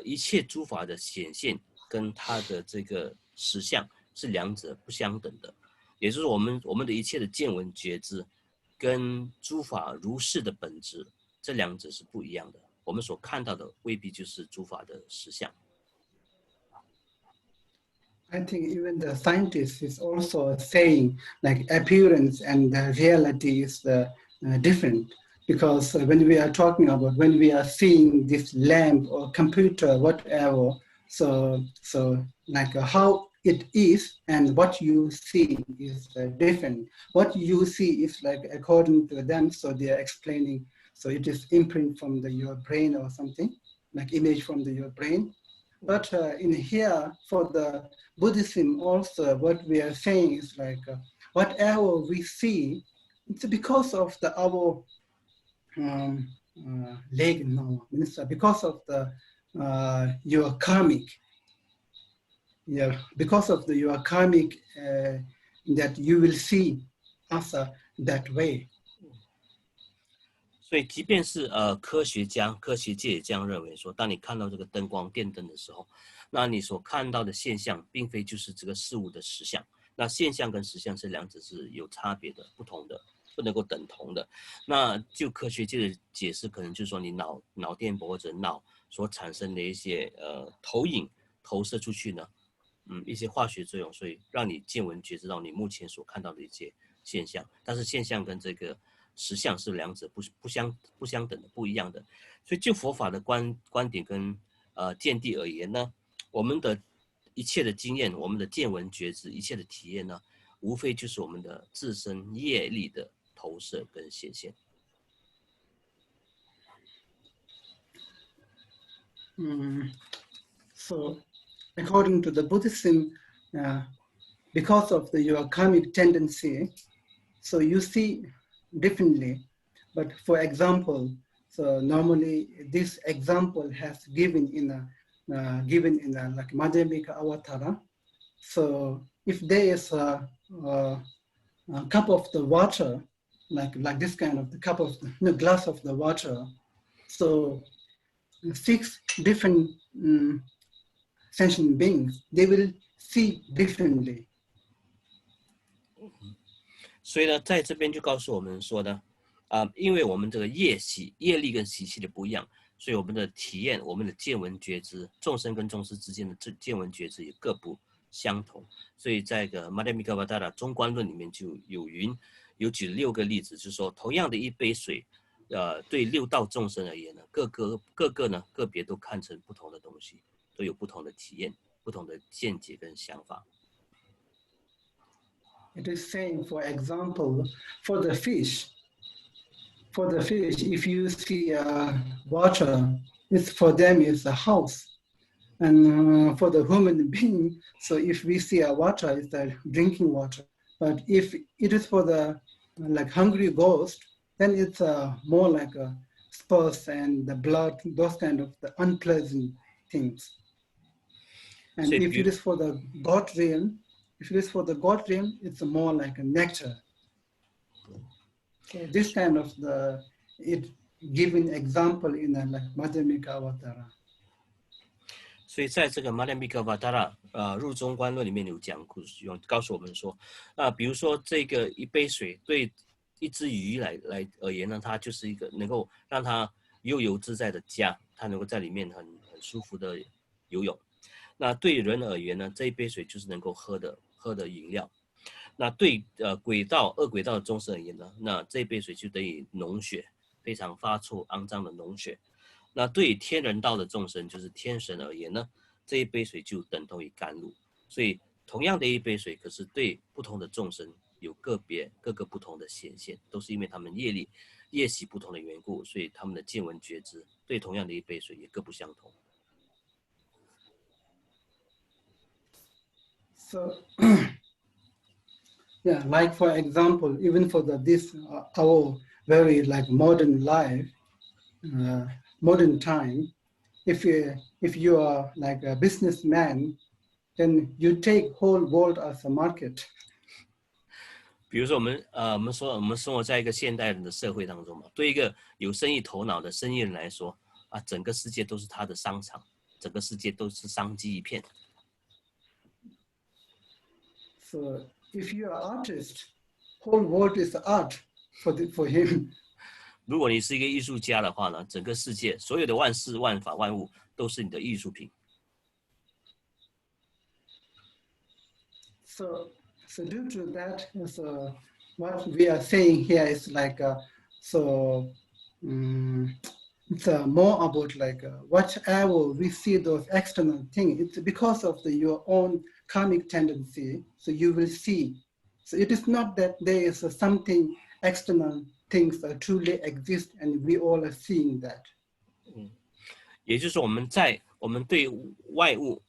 Speaker 2: 一切诸法的显现跟它的这个实相是两者不相等的，也就是我们的一切的见闻觉知跟诸法如是的本质，这两者是不一样的。我们所看到的未必就是诸法的实相。
Speaker 1: I think even the scientist is also saying like appearance and the reality is different, because when we are talking about, when we are seeing this lamp or computer, whatever, so like how it is and what you see is different. What you see is like according to them, so they are explaining, so it is imprint from your brain or something, like image from your brain. But in here, for the Buddhism also, what we are saying is like, whatever we see, it's because of our leg, no, because of your karmic, yeah, because of your karmic that you will see us that way.
Speaker 2: 所以，即便是科学界也这样认为说，当你看到这个灯光电灯的时候，那你所看到的现象，并非就是这个事物的实相。那现象跟实相这两者是有差别的、不同的，不能够等同的。那就科学界的解释，可能就是说你脑电波或者脑所产生的一些投影投射出去呢，一些化学作用，所以让你见闻觉知到你目前所看到的一些现象。但是现象跟这个实相是两者不相等的、不一样的。所以就佛法的观点跟见地而言呢，我们的一切的经验、我们的见闻觉知、一切的体验呢，无非就是我们的自身业力的投射跟显现。
Speaker 1: So according to the Buddhism, because of your karmic tendency, so you see differently. But for example, so normally this example has given in a like Madhyamika Avatara. So if there is a cup of the water, like this kind of the cup of the glass of the water, so 6 different sentient beings, they will see differently.
Speaker 2: 所以呢，在这边就告诉我们说呢，因为我们这个业力跟习气的不一样，所以我们的体验、我们的见闻觉知，众生跟众生之间的见闻觉知也各不相同。所以在个 Madhyamika Avatara 中观论里面就有举6个例子，就是说同样的一杯水，对6道众生而言呢，各个呢个别都看成不同的东西，都有不同的体验、不同的见解跟想法。
Speaker 1: It is saying, for example, for the fish, if you see water, for them it's a house. And for the human being, so if we see water, it's drinking water. But if it is for the like hungry ghost, then it's more like a spurs and the blood, those kind of the unpleasant things. And so if it is for the God realm, it's more like a nectar. So this kind of it given example in like Madhyamika Avatara.
Speaker 2: 所以在这个 Madhyamika Avatara 入中观论里面有告诉我们说，比如说这个一杯水对一只鱼来而言呢，它就是一个能够让它悠游自在的家，它能够在里面很舒服的游泳。那对人而言呢，这一杯水就是能够喝的饮料。那对恶轨道的众生而言呢，那这一杯水就等于脓血，非常发臭肮脏的脓血。那对天人道的众生，就是天神而言呢，这一杯水就等同于甘露。所以同样的一杯水，可是对不同的众生有各个不同的显现，都是因为他们业习不同的缘故，所以他们的见闻觉知对同样的一杯水也各不相同。
Speaker 1: So, yeah, like for example, even for this our very like modern life, modern time, if you are like a businessman, then you take whole world as a market.
Speaker 2: 比如说我们生活在一个现代人的社会当中嘛，对一个有生意头脑的生意人来说，整个世界都是他的商场。整个世界都是商机一片。
Speaker 1: So if you are an artist, whole world is art for him.
Speaker 2: 如果你是一个艺术家的话呢，整个世界所有的万事万法万物都是你的艺术品。
Speaker 1: So due to that, so what we are saying here is like it's more about like whatever we see those external things. It's because of your own karmic tendency. So you will see. So it is not that there is something external things that truly exist, and we all are seeing that.
Speaker 2: 也就是说，我们对外物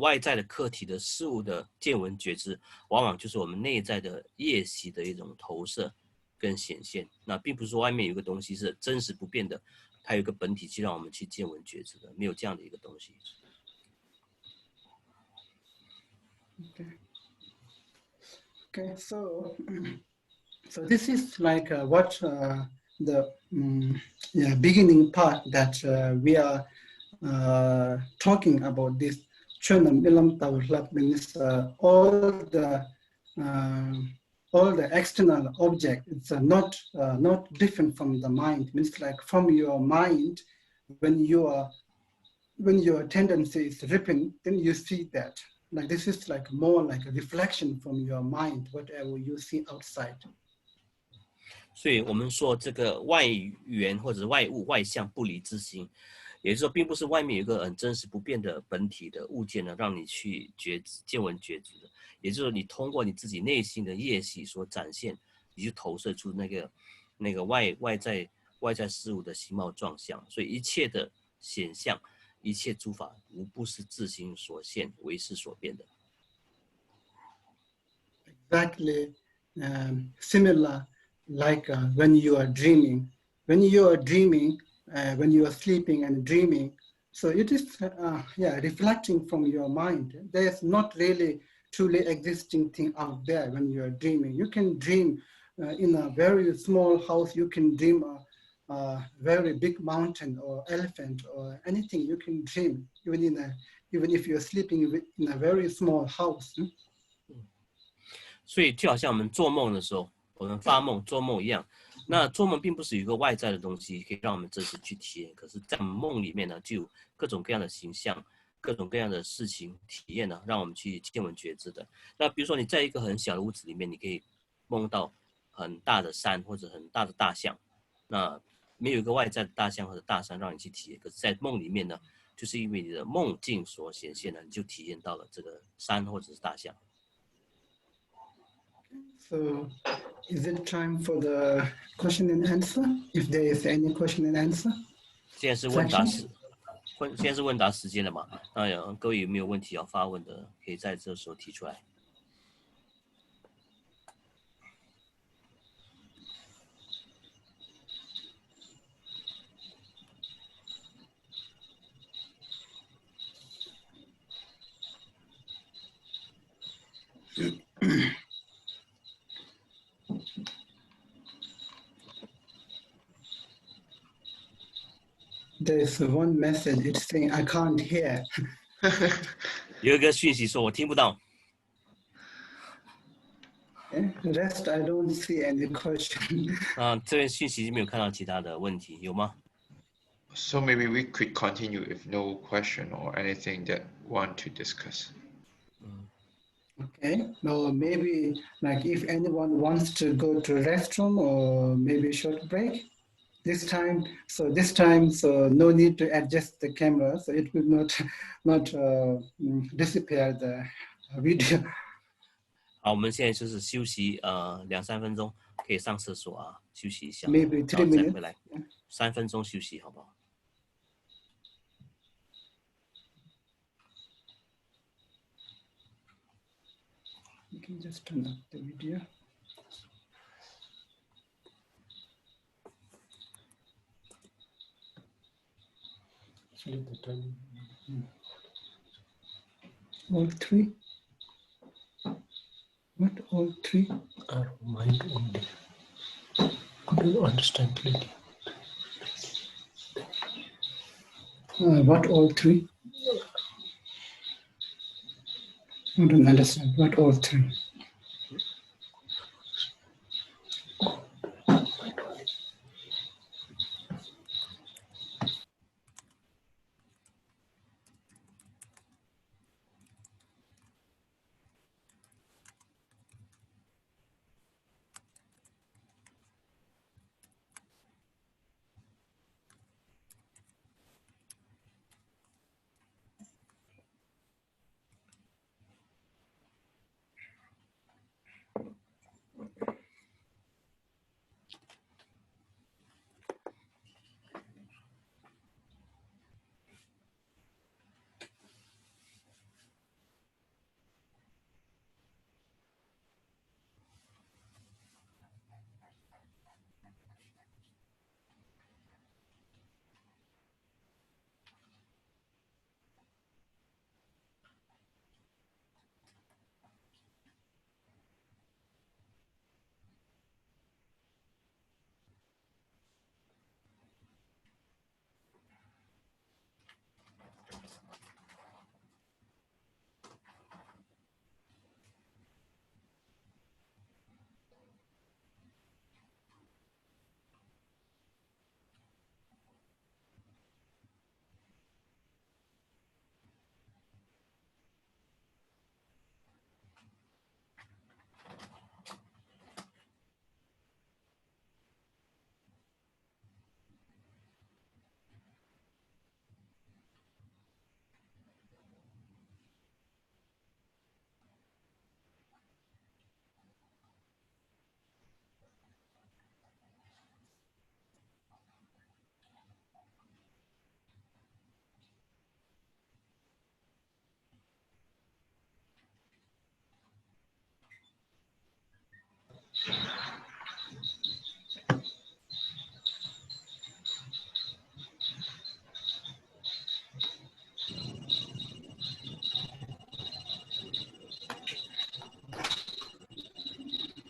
Speaker 2: 外在的客体的事物的见闻觉知，往往就是我们内在的业习的一种投射跟显现。那并不是说外面有个东西是真实不变的，它有一个本体去让我们去见闻觉知的，没有这样的一个东西。
Speaker 1: Okay, so this is like what the beginning part that we are talking about this Chönam Ilam Tawlap means all the external object. It's not different from the mind. Means like from your mind, when your tendency is ripping, then you see that. Like this is like more like a reflection from your mind, whatever you see outside.
Speaker 2: 所以我们说这个外缘或者外物外相不离之心，也就是说，并不是外面有一个很真实不变的本体的物件呢，让你去见闻觉知的，也就是你通过你自己内心的业习所展现，你去投射出那个外在事物的形貌状相，所以一切的显象。一切诸法无不是自心所现，为是所变的。
Speaker 1: Exactly, similar like when you are dreaming. When you are dreaming, when you are sleeping and dreaming, so it is reflecting from your mind. There is not really truly existing thing out there when you are dreaming. You can dream in a very small house. You can dream a very big mountain or elephant or anything you can dream, even if you're sleeping in a very small house.
Speaker 2: 所以就好像我们做梦的时候，我们发梦做梦一样。那做梦并不是有一个外在的东西可以让我们真实去体验，可是在梦里面呢，就有各种各样的形象、各种各样的事情体验呢，让我们去见闻觉知的。那比如说你在一个很小的屋子里面，你可以梦到很大的山或者很大的大象，那没有一个外在的大象或者大山让你去体验，可是在梦里面呢，就是因为你的梦境所显现的，你就体验到了这个山或者是大象。
Speaker 1: So, is it time for the question and answer? If there is any question and answer?
Speaker 2: 现在是问答时，现在是问答时间了嘛？那各位有没有问题要发问的，可以在这时候提出来。
Speaker 1: There's one message. It's saying I can't hear.
Speaker 2: 有一个讯息说我听不到。
Speaker 1: The rest I don't see any question.
Speaker 2: 这边讯息没有看到其他的问题，有吗？
Speaker 3: So maybe we could continue if no question or anything that want to discuss.
Speaker 1: Okay. No, maybe like if anyone wants to go to restroom or maybe short break. This time, so no need to adjust the camera, so it will not disappear the video.
Speaker 2: 好，我们现在就是休息2-3分钟，可以上厕所啊，休息一下。
Speaker 1: Maybe 3 minutes.
Speaker 2: 再回来，3分钟休息，好不好？
Speaker 1: You can just turn up the video.
Speaker 4: Actually, the time.
Speaker 1: All three? What all three?
Speaker 4: Our mind only. Couldn't understand clearly.
Speaker 1: What all three? I don't understand what all three.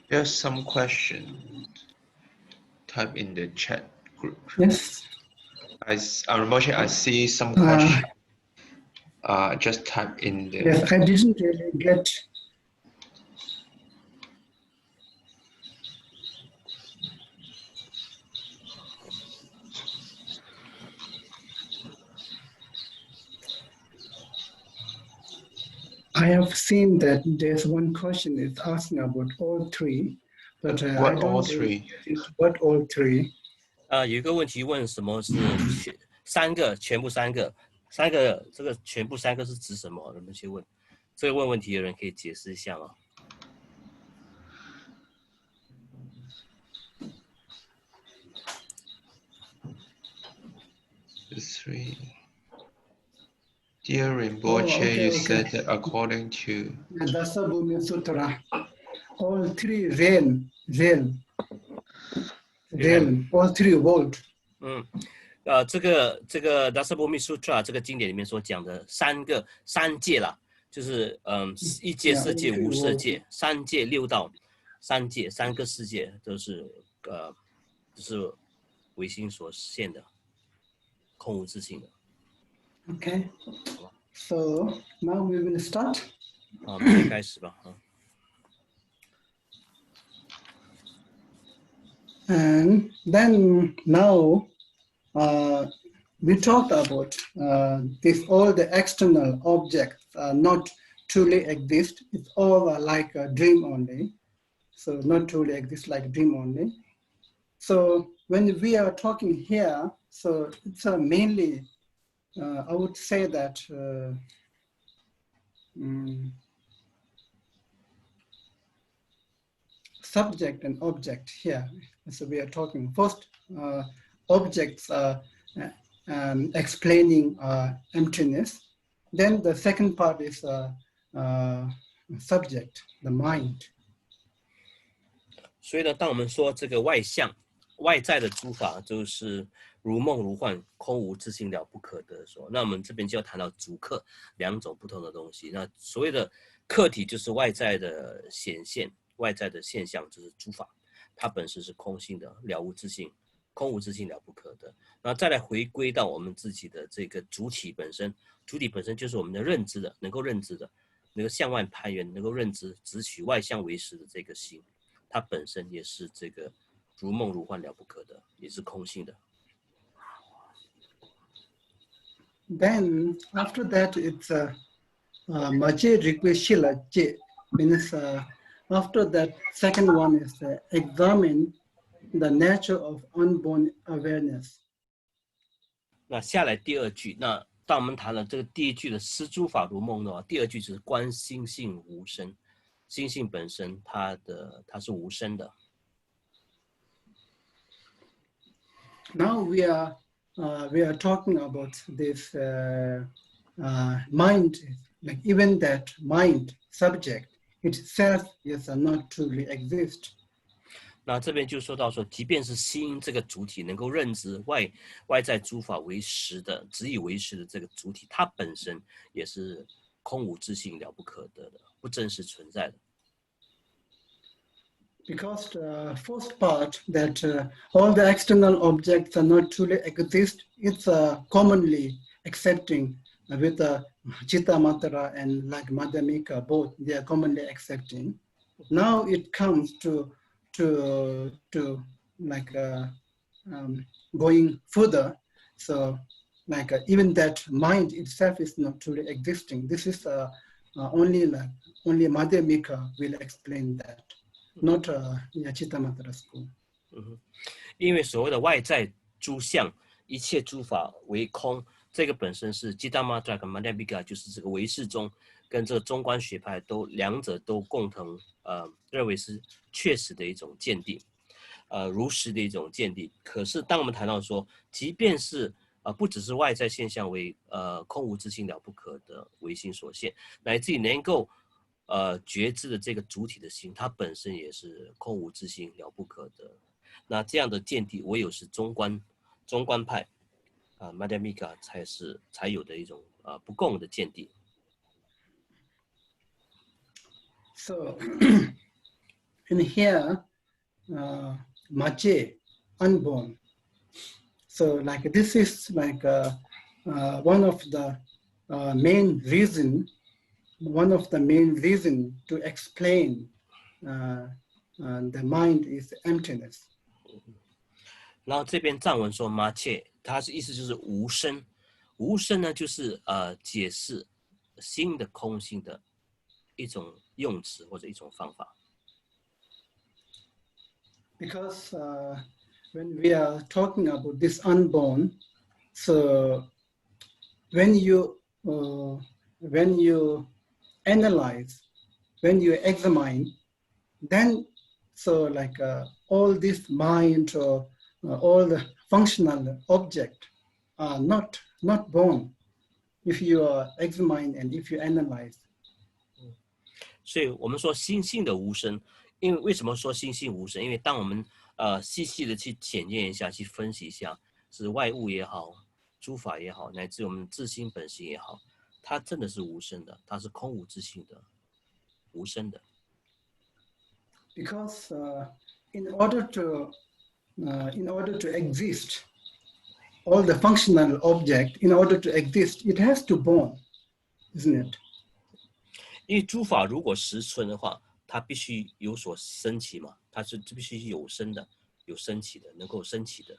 Speaker 3: There's some question. Type in the chat group.
Speaker 1: Yes.
Speaker 3: Rinpoche, I see some question. Just type in the.
Speaker 1: Yes, I didn't really get. I have seen that there's one question is asking about all three, but
Speaker 3: What
Speaker 1: I don't
Speaker 3: all
Speaker 1: really
Speaker 3: three?
Speaker 1: get it. What all three?
Speaker 2: 有一个问题问什么是三个，全部三个，三个这个全部三个是指什么？人们先问，这个问题的人可以解释一下吗？
Speaker 3: The three. Dear Rinpoche, you said that according to
Speaker 1: The Dasabhumi Sutra, all three realm, all three world.
Speaker 2: 这个 Dasabhumi Sutra 这个经典里面所讲的三界啦，就是一界、四界、无色界，三界六道，三界三个世界都是就是唯心所现的，空无自性的。
Speaker 1: Okay, so now we will start.
Speaker 2: 好，我们先开始吧。
Speaker 1: And then now we talked about if all the external objects not truly exist, it's all like a dream only. So not truly exist like dream only. So when we are talking here, so it's mainly I would say that subject and object here. So we are talking first objects explaining emptiness. Then the second part is subject, the mind.
Speaker 2: 所以呢，当我们说这个外相、外在的诸法就是如梦如幻、空无自性了不可得的时候，那我们这边就要谈到主客两种不同的东西。那所谓的客体就是外在的显现、外在的现象，就是诸法，它本身是空性的，了无自性，空无自性了不可得。然后再来回归到我们自己的这个主体本身，主体本身就是我们的认知的，能够认知的，能够向外攀缘，能够认知只取外相为实的这个心，它本身也是这个如梦如幻了不可的，也是空性的。
Speaker 1: Then after that, it's Maje Rikwe Shila Je, means after that, second one is examine the nature of unborn awareness.
Speaker 2: 那下来第二句，那当我们谈了这个第一句的施诸法如梦的话，第二句就是观心性无生，心性本身它是无生的。
Speaker 1: Now we are talking about this mind, like even that mind subject itself is not truly exist.
Speaker 2: 那这边就说到说，即便是心这个主体能够认知外在诸法为实的、只以为实的这个主体，它本身也是空无自性、了不可得的、不真实存在的。
Speaker 1: Because the first part that all the external objects are not truly exist, it's commonly accepting with the Chitta Matra and like Madhyamika, both they are commonly accepting. Now it comes to like going further. So like even that mind itself is not truly existing. This is only Madhyamika will explain that. Not Chitta Matra school.
Speaker 2: 因为所谓的外在诸相，一切诸法为空，这个本身是 Chitta Matra 跟 Madhyamika， 就是这个唯识宗跟这个中观学派两者都共同认为是确实的一种见地，如实的一种见地。可是当我们谈到说，即便是不只是外在现象为空无自性了不可的唯心所现，乃至于能够觉知的这个主体的心，它本身也是空无自性了不可的。那这样的见地，唯有是中观派Madhyamika 才有的一种不共的见地。
Speaker 1: So in here, Maje, unborn. So like this is like one of the main reason to explain the mind is emptiness.
Speaker 2: 然后这边藏文说麻切，它是意思就是无生，无生呢就是解释心的空性的一种用词或者一种方法。
Speaker 1: Because when we are talking about this unborn, so when you analyze, when you examine, then so like all this mind or all the functional object are not born if you examine and if you analyze.
Speaker 2: 所以我们说心性的无生，因为为什么说心性无生？因为当我们细细的去检验一下，去分析一下，是外物也好，诸法也好，乃至我们自心本性也好，它真的是无生的，它是空无自性的，无生的。
Speaker 1: Because in order to exist, all the functional object, in order to exist, it has to born, isn't it?
Speaker 2: 因为诸法如果实存的话，它必须有所升起嘛，它是必须有生的，有升起的，能够升起的。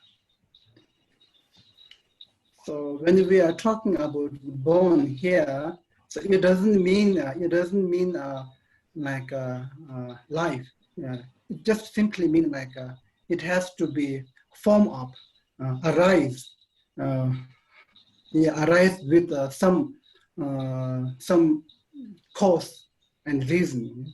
Speaker 1: So when we are talking about born here, so it doesn't mean like life. Yeah. It just simply means like it has to be form up, arise with some cause and reason.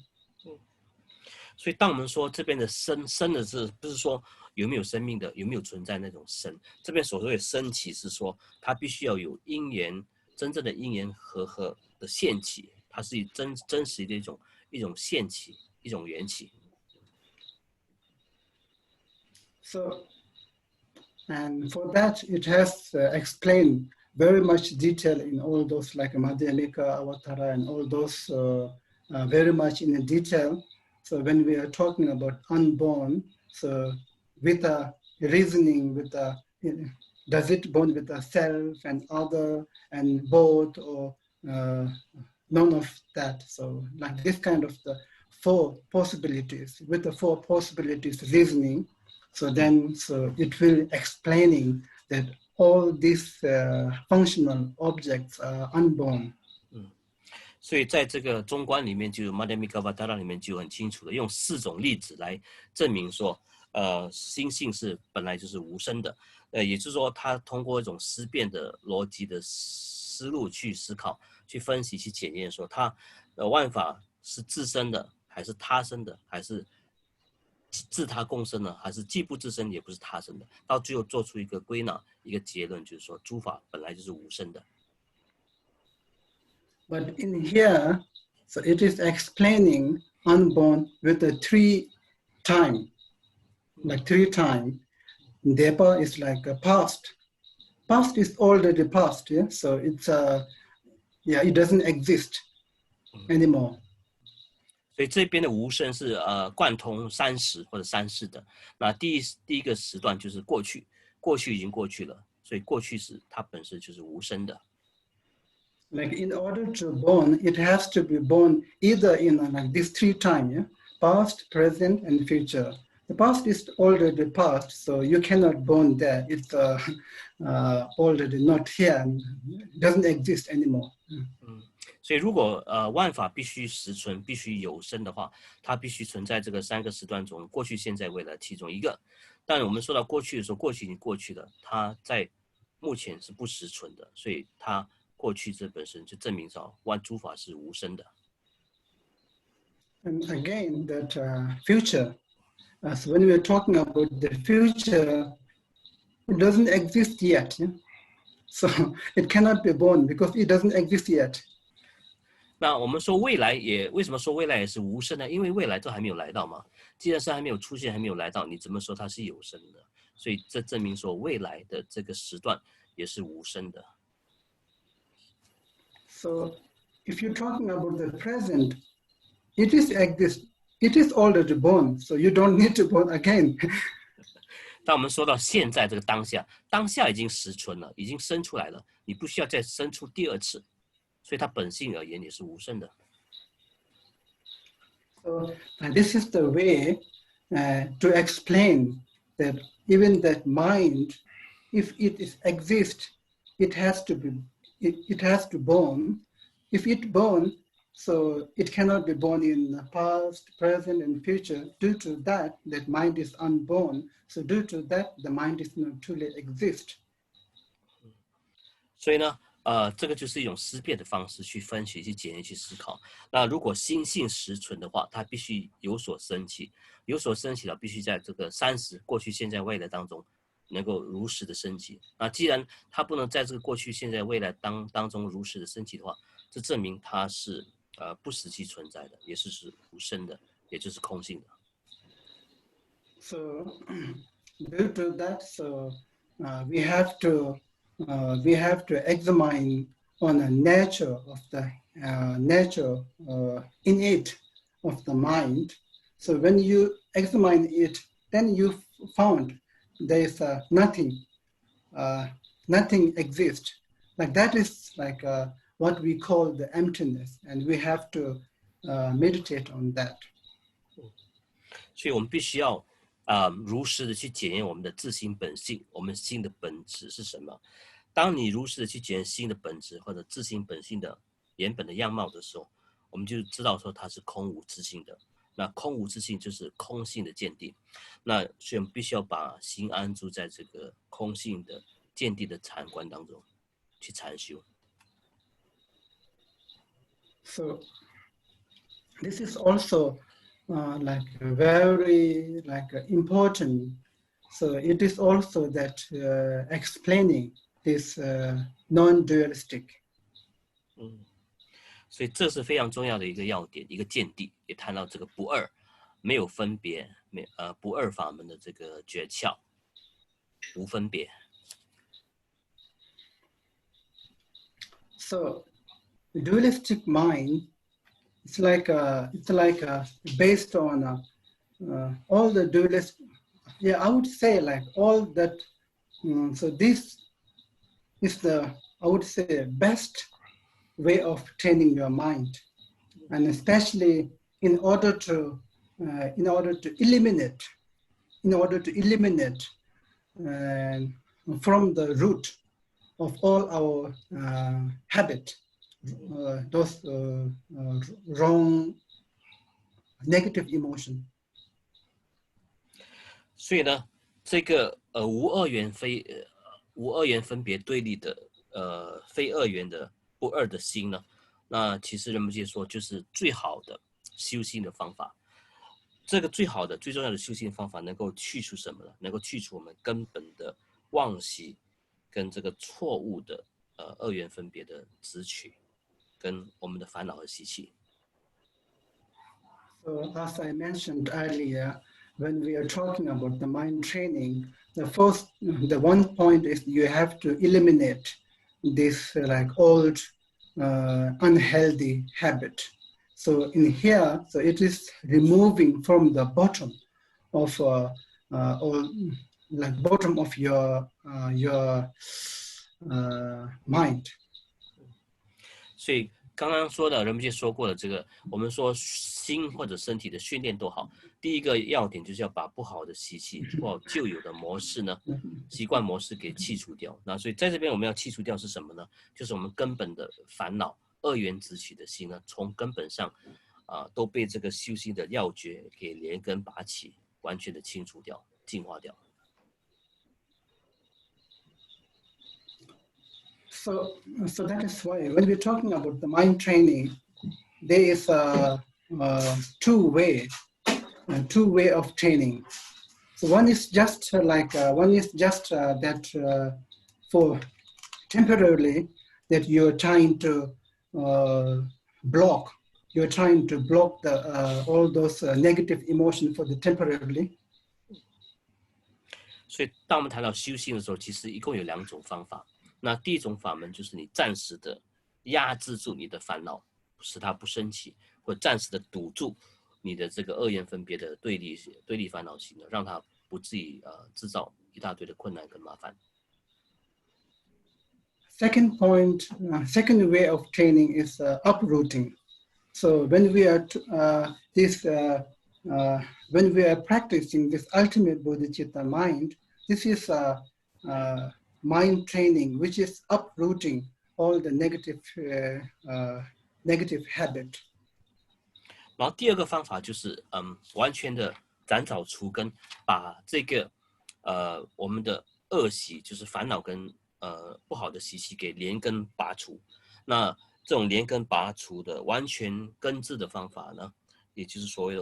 Speaker 2: 所以当我们说这边的生的是不是说有没有生命的，有没有存在那种生？这边所谓的生起是说它必须要有因缘，真正的因缘和的现起，它是真实的一种现起，一种缘起。
Speaker 1: So, and for that, it has explained very much detail in all those like Madhyamika, Avatara, and all those very much in detail. So when we are talking about unborn, so with a reasoning, does it born with a self and other and both, or none of that. So like this kind of the four possibilities, with the four possibilities reasoning, so it will explaining that all these functional objects are unborn.
Speaker 2: 所以在这个中观里面，就 Madhyamika Avadara 里面就很清楚的用4种例子来证明说，心性是本来就是无生的，也就是说，他通过一种思辨的逻辑的思路去思考、去分析、去检验，说他万法是自身的，还是他生的，还是自他共生的，还是既不自身也不是他生的，到最后做出一个归纳、一个结论，就是说诸法本来就是无生的。
Speaker 1: But in here, so it is explaining unborn with the 3 time, like 3 time. Depa is like a past. Past is already past, yeah. So it's it doesn't exist anymore.
Speaker 2: 所以这边的无生是贯通3时或者3世的。那第一个时段就是过去，过去已经过去了，所以过去时它本身就是无生的。
Speaker 1: Like in order to born, it has to be born either in like these 3 time, yeah? Past, present, and future. The past is already past, so you cannot born there. It's already not here, and doesn't exist anymore.
Speaker 2: 所以如果万法必须实存，必须有生的话，它必须存在这个3个时段中，过去、现在、未来其中一个。但我们说到过去的时候，过去已经过去了，它在目前是不实存的，所以它过去这本身就证明说万诸法是无生的。
Speaker 1: And again, that future, so when we're talking about the future, it doesn't exist yet. Yeah? So it cannot be born because it doesn't exist yet.
Speaker 2: 那我们说未来也为什么说未来也是无生呢？因为未来都还没有来到嘛。既然是还没有出现，还没有来到，你怎么说它是有生的？所以这证明说未来的这个时段也是无生的。
Speaker 1: So if you're talking about the present, it is exist. It is already born, so you don't need to born again.
Speaker 2: 当我们说到现在这个当下，当下已经实存了，已经生出来了，你不需要再生出第2次，所以它本性而言也是无生的。
Speaker 1: So this is the way to explain that even that mind, if it is exist, it has to be, it has to born. If it born, so it cannot be born in the past, present, and future. Due to that, that mind is unborn. So due to that, the mind is not truly exist.
Speaker 2: 所以呢，这个就是一种思辨的方式去分析、去检验、去思考。那如果心性实存的话，它必须有所升起，有所升起了，必须在这个3时过去、现在、未来当中能够如实的升起。那既然它不能在这个过去、现在、未来当中如实的升起的话，这证明它是不实际存在的，也是无生的，也就是空性的。
Speaker 1: So due to that, so we have to examine on the nature of the nature innate of the mind. So when you examine it, then you found there is nothing exists. Like that is like what we call the emptiness, and we have to meditate on that.
Speaker 2: 所以我们必须要如实的去检验我们的自心本性，我们心的本质是什么。当你如实的去检验心的本质或者自心本性的原本的样貌的时候，我们就知道说它是空无自性的。那空无自性就是空性的鉴定。那所以我们必须要把心安住在这个空性的鉴定的禅观当中去禅修。
Speaker 1: So this is also like very important. So it is also that explaining this non-dualistic.
Speaker 2: 所以这是非常重要的一个要点，一个见地，也谈到这个不二，没有分别，不二法门的这个诀窍，无分别。
Speaker 1: So dualistic mind, it's like based on all the dualist. Yeah, I would say like all that. So this is the, I would say, best way of training your mind, and especially in order to eliminate from the root of all our habit, those wrong negative emotion.
Speaker 2: 所以呢，这个无二元分别对立的非二元的不二的心呢，那其实仁波切说就是最好的修心的方法。这个最好的、最重要的修心方法能够去除什么呢？能够去除我们根本的妄习跟这个错误的二元分别的执取，跟我们的烦恼和习气。
Speaker 1: So as I mentioned earlier, when we are talking about the mind training, the one point is you have to eliminate this like old unhealthy habit. So in here, so it is removing from the bottom of bottom of your mind.
Speaker 2: 所以刚刚说的，仁波切说过的这个，我们说心或者身体的训练都好，第一个要点就是要把不好的习气或旧有的模式呢，习惯模式给去除掉。那所以在这边我们要去除掉是什么呢？就是我们根本的烦恼。二元执取的心呢，从根本上都被这个修心的要诀给连根拔起，完全的清除掉、净化掉。
Speaker 1: So that is why when we're talking about the mind training, there is a two way of training. So one is just that for temporarily that you're trying to block all those negative emotions for the temporarily.
Speaker 2: 所以当我们谈到修心的时候，其实一共有两种方法。那第一种法门就是你暂时的压制住你的烦恼，使它不升起，或暂时的堵住你的这个二元分别的对立烦恼心，让它不至于制造一大堆的困难跟麻烦。
Speaker 1: Second way of training is uprooting. So when we are practicing this ultimate bodhicitta mind, this is mind training, which is uprooting all the negative habit.
Speaker 2: 然后第二个方法就是完全的斩草除根，把这个我们的恶习，就是烦恼跟不好的习气给连根拔除。那这种连根拔除的完全根治的方法呢，也就是所谓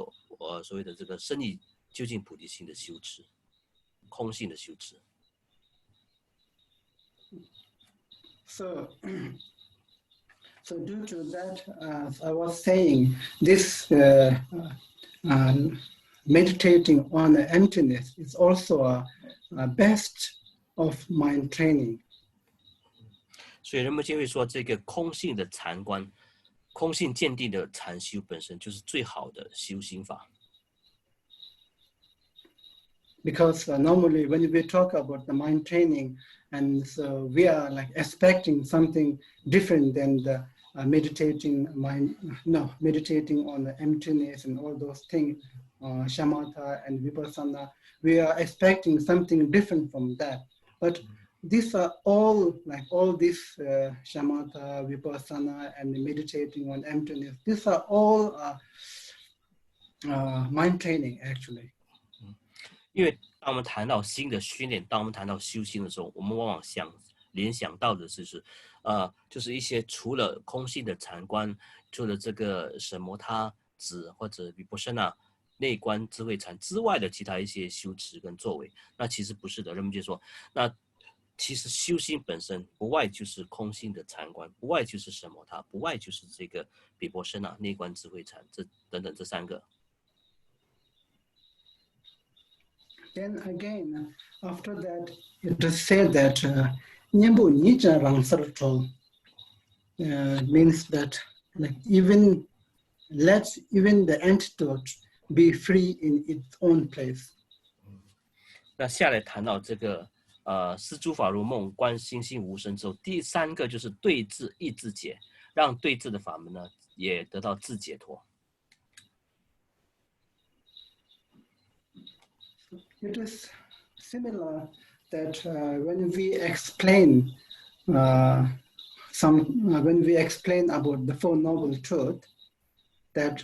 Speaker 2: 的这个生理究竟菩提心的修持，空性的修持。
Speaker 1: So due to that, as I was saying, this meditating on the emptiness is also a best of mind training.
Speaker 2: 所以人们就会说，这个空性的禅观、空性见地的禅修本身就是最好的修行法。
Speaker 1: Because normally when we talk about the mind training, and so we are like expecting something different than the meditating on the emptiness and all those things, shamatha and vipassana. We are expecting something different from that. But these are all this shamatha, vipassana, and meditating on emptiness. These are all mind training actually.
Speaker 2: 因为当我们谈到心的训练，当我们谈到修心的时候，我们往往联想到的就是一些除了空性的禅观，除了这个什摩他子或者毗婆舍那内观智慧禅之外的其他一些修持跟作为。那其实不是的，人们就说，那其实修心本身不外就是空性的禅观，不外就是什摩他，不外就是这个毗婆舍那内观智慧禅等等这三个。
Speaker 1: Then again, after that, it is said that Nyambu Nija Rangsarto means that like even the antidote be free in its own place.
Speaker 2: 那下来谈到这个思诸法如梦，观心性无声之后，第三个就是对治意自解，让对治的法门呢也得到自解脱。
Speaker 1: It is similar that when we explain when we explain about the Four Noble Truths, that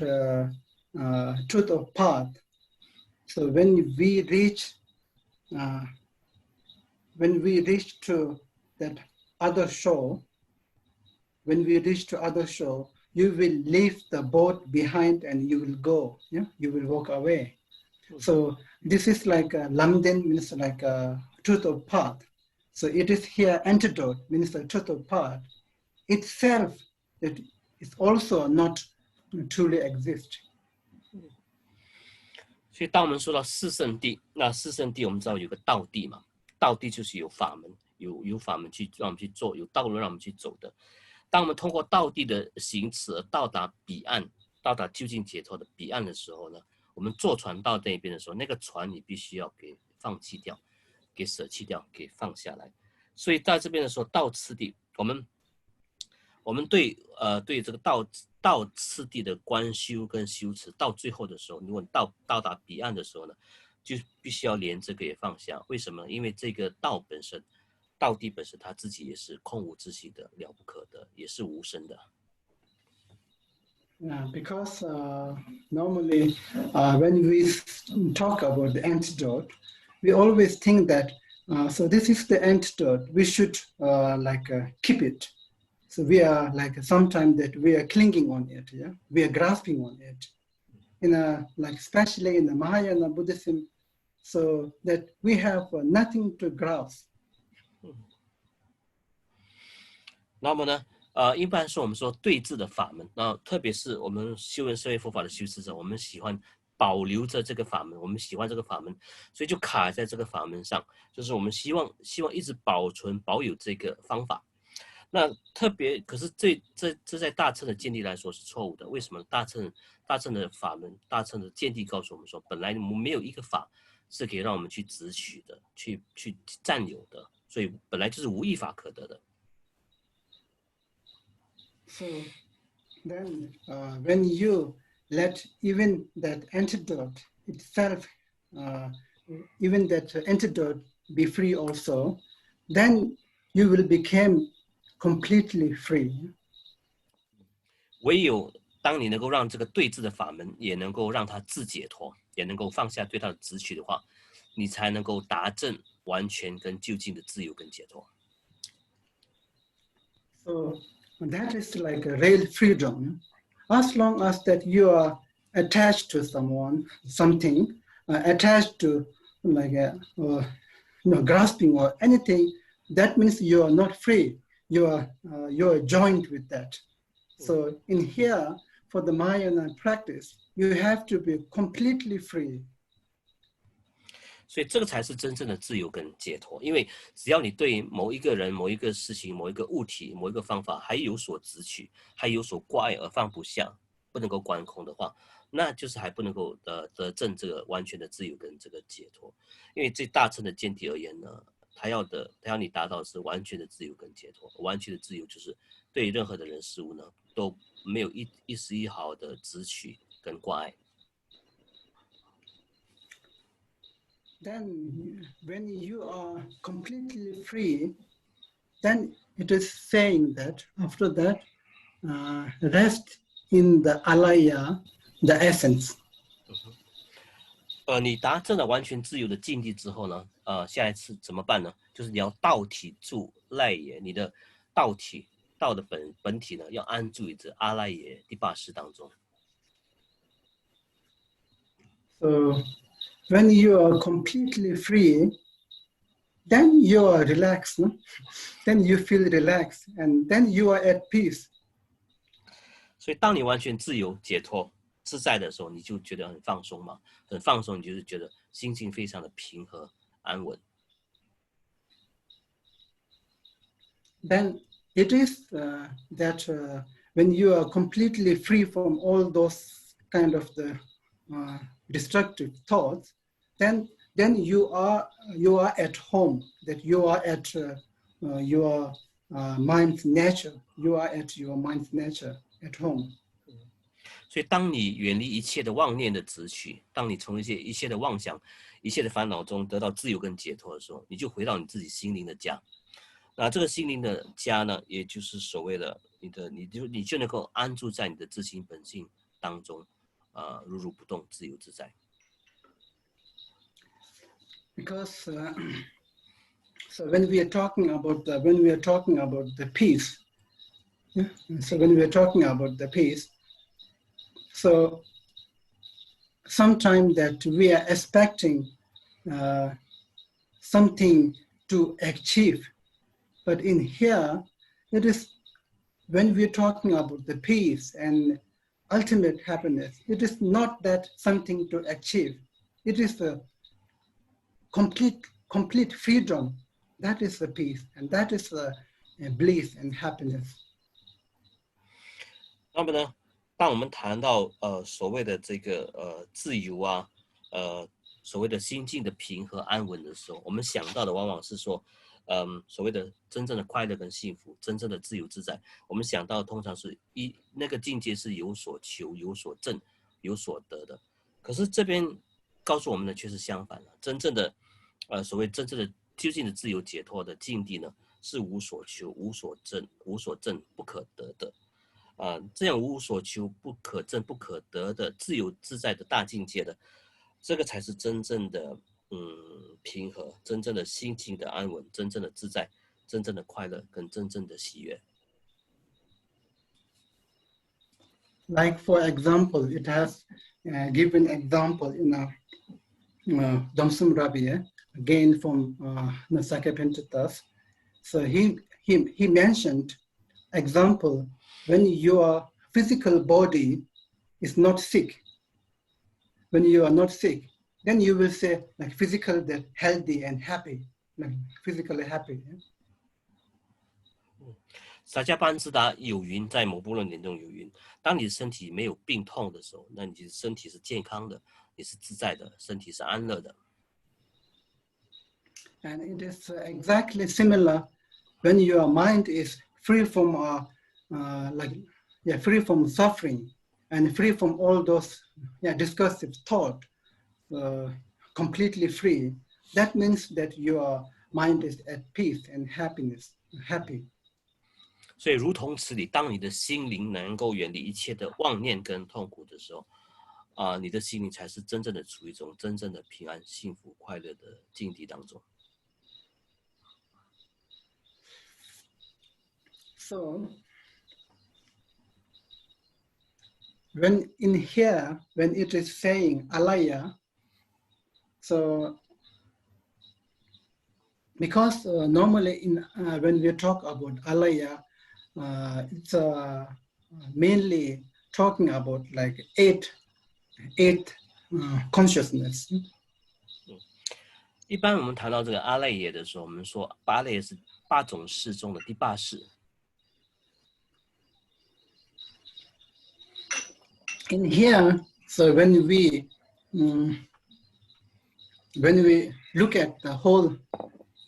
Speaker 1: truth of path. So when we reach to that other shore, you will leave the boat behind and you will go. Yeah, you will walk away. So this is like a lamden, means like a truth of path. So it is here antidote, means the truth of path itself. It is also not truly exist.
Speaker 2: 所以当我们说到四圣谛，那四圣谛我们知道有个道谛嘛，道谛就是有法门，有法门去让我们去做，有道路让我们去走的。当我们通过道谛的行持而到达彼岸，到达究竟解脱的彼岸的时候呢，我们坐船到那边的时候，那个船你必须要给放弃掉，给舍弃掉，给放下来。所以在这边的时候，道次第，我们对这个道次第的观修跟修持，到最后的时候，如果你到达彼岸的时候呢，就必须要连这个也放下。为什么？因为这个道本身，道谛本身，它自己也是空无自性的，了不可得，也是无生的。
Speaker 1: Yeah, because normally when we talk about the antidote, we always think that so this is the antidote. We should keep it. So we are like sometimes that we are clinging on it. Yeah, we are grasping on it. Especially in the Mahayana Buddhism, so that we have nothing to grasp.
Speaker 2: 那么呢？一般说我们说对治的法门，那特别是我们修人社会佛法的修持者，我们喜欢保留着这个法门，我们喜欢这个法门，所以就卡在这个法门上，就是我们希望一直保有这个方法。那特别可是这在大乘的见地来说是错误的。为什么？大乘的法门，大乘的见地告诉我们说，本来我们没有一个法是可以让我们去执取的，去占有的，所以本来就是无一法可得的。
Speaker 1: So then when you let even that antidote itself, even that antidote be free also, then you will become completely free.
Speaker 2: 唯有当你能够让这个对治的法门也能够让它自解脱，也能够放下对它的执取的话，你才能够达证完全跟究竟的自由跟解脱。
Speaker 1: So that is like a real freedom. As long as that you are attached to someone, something, attached to grasping or anything, that means you are not free. You are joined with that. So in here, for the Mahayana practice, you have to be completely free.
Speaker 2: 所以这个才是真正的自由跟解脱，因为只要你对某一个人、某一个事情、某一个物体、某一个方法还有所执取，还有所挂碍而放不下，不能够观空的话，那就是还不能够得证这个完全的自由跟这个解脱。因为对大乘的见地而言呢，他要你达到的是完全的自由跟解脱。完全的自由就是对任何的人事物呢都没有一丝一毫的执取跟挂碍。
Speaker 1: Then when you are completely free, then it is saying that after that, rest in the alaya, the essence.
Speaker 2: 你达证了完全自由的境地之后呢，下一次怎么办呢？就是你要道体住赖耶，你的道的本体呢，要安住于这阿赖耶第八识当中。
Speaker 1: So when you are completely free, then you are relaxed. No? Then you feel relaxed, and then you are at peace.
Speaker 2: 所以当你完全自由、解脱、自在的时候，你就觉得很放松嘛，很放松，你就是觉得心情非常的平和、安稳。
Speaker 1: Then it is that when you are completely free from all those kind of the destructive thoughts, then you are at home. That you are at your mind's nature. You are at your mind's nature at home.
Speaker 2: 所以，当你远离一切的妄念的执取，当你从一切的妄想、一切的烦恼中得到自由跟解脱的时候，你就回到你自己心灵的家。那这个心灵的家呢，也就是所谓的你就能够安住在你的自性本性当中，如如不动，自由自在。
Speaker 1: Because so when we are talking about the peace, so when we are talking about the peace, so sometimes that we are expecting something to achieve, but in here, it is when we're talking about the peace and ultimate happiness, it is not that something to achieve. It is the complete freedom. That is the peace, and that is the bliss and happiness.
Speaker 2: 那么呢，当我们谈到所谓的这个自由啊，所谓的心境的平和安稳的时候，我们想到的往往是说，所谓的真正的快乐跟幸福，真正的自由自在。我们想到通常是那个境界是有所求、有所证、有所得的。可是这边告诉我们的却是相反了，真正的所谓真正的究竟的自由解脱的境地呢，是无所求、无所证、无所证不可得的。这样无所求、不可证、不可得的自由自在的大境界的，这个才是真正的平和，真正的心境的安稳，真正的自在，真正的快乐，跟真正的喜悦。
Speaker 1: Like for example, it has given example in Dhongtsang Rabbi, again from Sakya Trichen. So he mentioned example when your physical body is not sick. When you are not sick, then you will say like physical that healthy and happy, like physically happy.
Speaker 2: 萨迦班智达有云，在某部论点中有云：当你的身体没有病痛的时候，那你的身体是健康的，也是自在的，身体是安乐的。
Speaker 1: And it is exactly similar when your mind is free from free from suffering and free from all those discursive thought, completely free. That means that your mind is at peace and happy.
Speaker 2: 所以，如同此理，当你的心灵能够远离一切的妄念跟痛苦的时候，你的心灵才是真正的处于一种真正的平安、幸福、快乐的境地当中。
Speaker 1: So, when in here, when it is saying alaya, so because normally when we talk about alaya, it's mainly talking about like eight consciousness.
Speaker 2: 一般我们谈到这个阿赖耶的时候，我们说阿赖耶是8种事中的第8事。
Speaker 1: In here, so when we look at the whole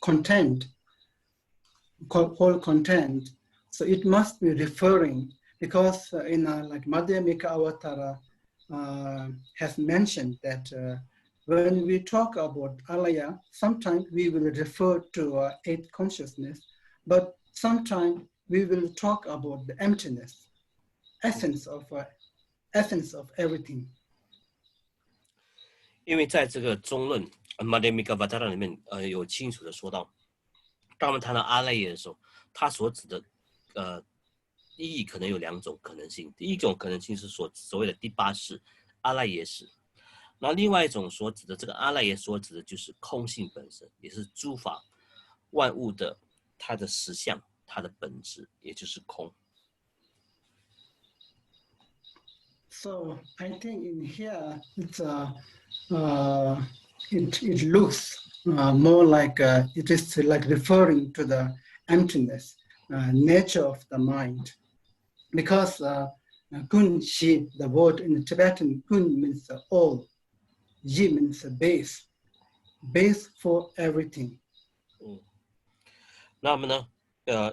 Speaker 1: content, so it must be referring, because in like Madhyamika Avatara has mentioned that when we talk about alaya, sometimes we will refer to 8 consciousness, but sometimes we will talk about the emptiness, essence of everything.
Speaker 2: 因为在这个中论 Madhyamika Avatara 里面，有清楚的说到，当我们谈到阿赖耶的时候，它所指的意义可能有2种可能性。第一种可能性是所谓的第8事阿赖耶识，那另外一种所指的这个阿赖耶所指的就是空性本身，也是诸法万物的它的实相，它的本质，也就是空。
Speaker 1: So I think in here it's it looks more like it is like referring to the emptiness, nature of the mind, because kun shi, the word in Tibetan, kun means all, ji means base for everything.
Speaker 2: 那么呢，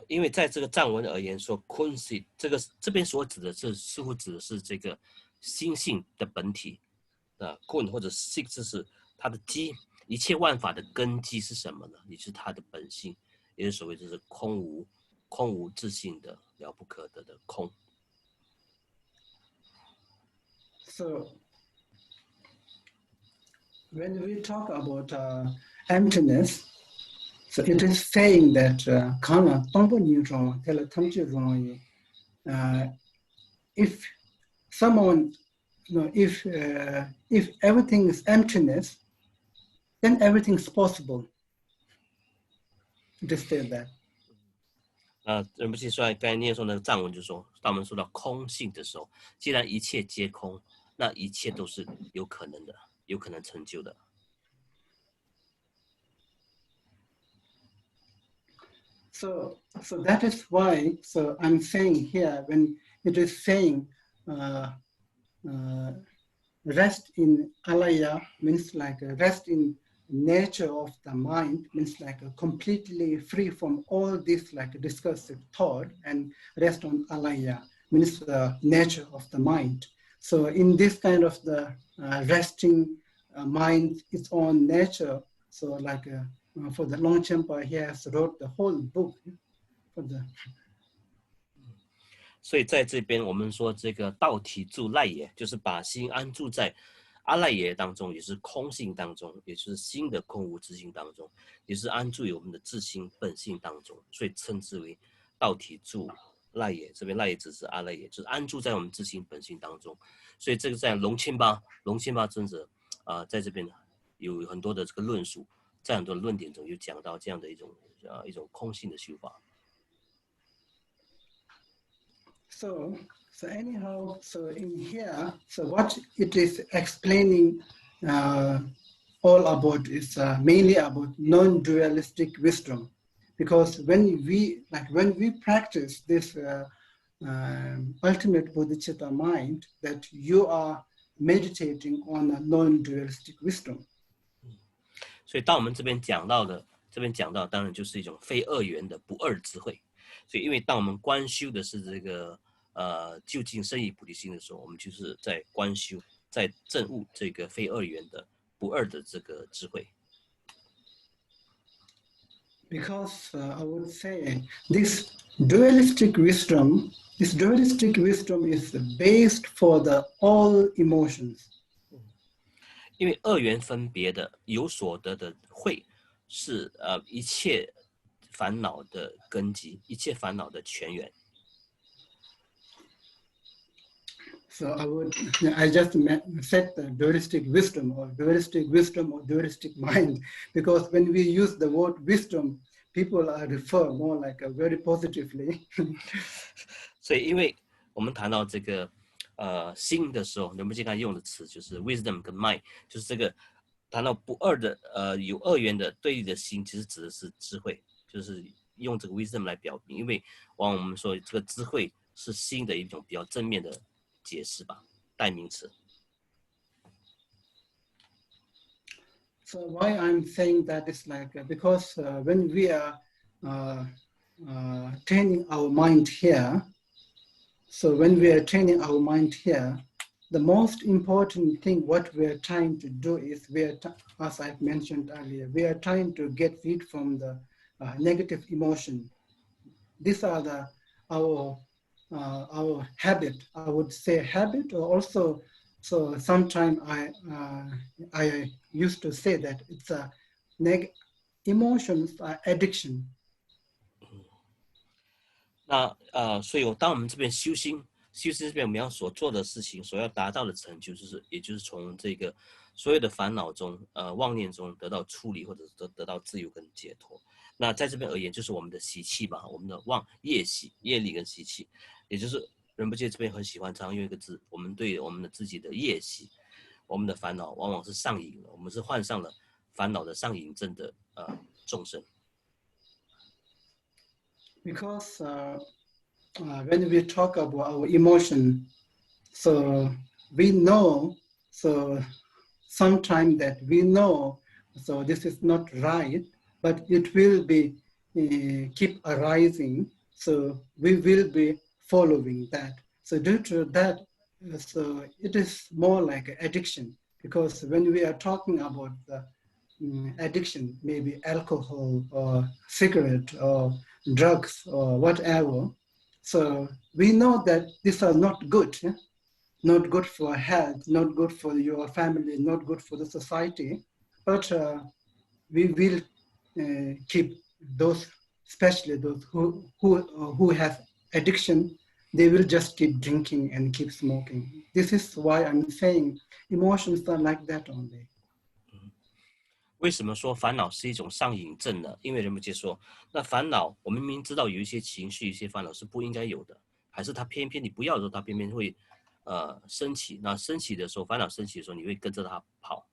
Speaker 2: 因为在这个藏文而言说坤性，这边所指的是似乎指的是这个心性的本体，坤或者性就是它的基，一切万法的根基是什么呢？也就是它的本性，也就是所谓就是空无自性的了不可得的空。
Speaker 1: So when we talk about emptiness, so it is saying that if someone, if everything is emptiness, then everything is possible. It is said that.
Speaker 2: 仁波切说刚才念诵的藏文就说，当我们说到空性的时候，既然一切皆空，那一切都是有可能的，有可能成就的。
Speaker 1: So that is why. So I'm saying here when it is saying rest in alaya means like rest in nature of the mind, means like completely free from all this like discursive thought, and rest on alaya means the nature of the mind. So in this kind of the resting mind, its own nature. So like for the Longchenpa, he has wrote the whole book for the.
Speaker 2: 所以在这边我们说这个道体住赖也，就是把心安住在阿赖耶当中，也是空性当中，也就是心的空无自性当中，也是安住于我们的自心本性当中，所以称之为道体住赖也。这边赖也只是阿赖耶，就是安住在我们自心本性当中。所以这个在龙谦巴尊者在这边有很多的这个论述，在很多的论点中有讲到这样的一种空性的修法。
Speaker 1: So anyhow, so in here, so what it is explaining all about is mainly about non-dualistic wisdom, because when we practice this ultimate bodhicitta mind, that you are meditating on a non-dualistic wisdom.
Speaker 2: 所以当我们这边讲到当然就是一种非二元的不二智慧。所以因为当我们观修的是这个究竟生以菩提心的时候，我们就是在观修，在证悟这个非二元的不二的这个智慧。
Speaker 1: Because I would say this dualistic wisdom is based for the all emotions.
Speaker 2: 因为二元分别的有所得的慧是一切烦恼的根基，一切烦恼的泉源。
Speaker 1: So I just said the dualistic wisdom or dualistic mind, because when we use the word wisdom, people refer more like very positively.
Speaker 2: 所以因为我们谈到这个心的时候，仁波切刚才用的词就是 wisdom 跟 mind， 就是这个谈到不二的有二元的对立的心，其实指的是智慧，就是用这个 wisdom 来表明，因为往我们说这个智慧是心的一种比较正面的解释吧，代名词。
Speaker 1: So why I'm saying that is like because when we are training our mind here, the most important thing what we are trying to do is as I've mentioned earlier, we are trying to get rid from the negative emotion. These are our habit. I would say habit, or also. So sometimes I used to say that it's a emotions are addiction.
Speaker 2: 那所以当我们这边修心这边我们要所做的事情，所要达到的成就，也就是从这个所有的烦恼中妄念中得到处理，或者得到自由跟解脱。那在这边而言，就是我们的习气吧，我们的业习、业力跟习气，也就是仁波切这边很喜欢常用一个字，我们对我们的自己的业习，我们的烦恼往往是上瘾了，我们是患上了烦恼的上瘾症的众生。
Speaker 1: Because when we talk about our emotion, so we know, so sometimes that we know, so this is not right, but it will be keep arising, so we will be following that. So due to that, so it is more like addiction, because when we are talking about the addiction, maybe alcohol or cigarette or drugs or whatever, so we know that these are not good, yeah? Not good for health, not good for your family, not good for the society, but we will keep those, especially those who have addiction, they will just keep drinking and keep smoking. This is why I'm saying emotions are like that only.
Speaker 2: 为什么说烦恼是一种上瘾症呢？因为仁波切说，那烦恼我们明明知道有一些情绪、一些烦恼是不应该有的，还是它偏偏你不要的时候，它偏偏会升起。那升起的时候，烦恼升起的时候，你会跟着它跑，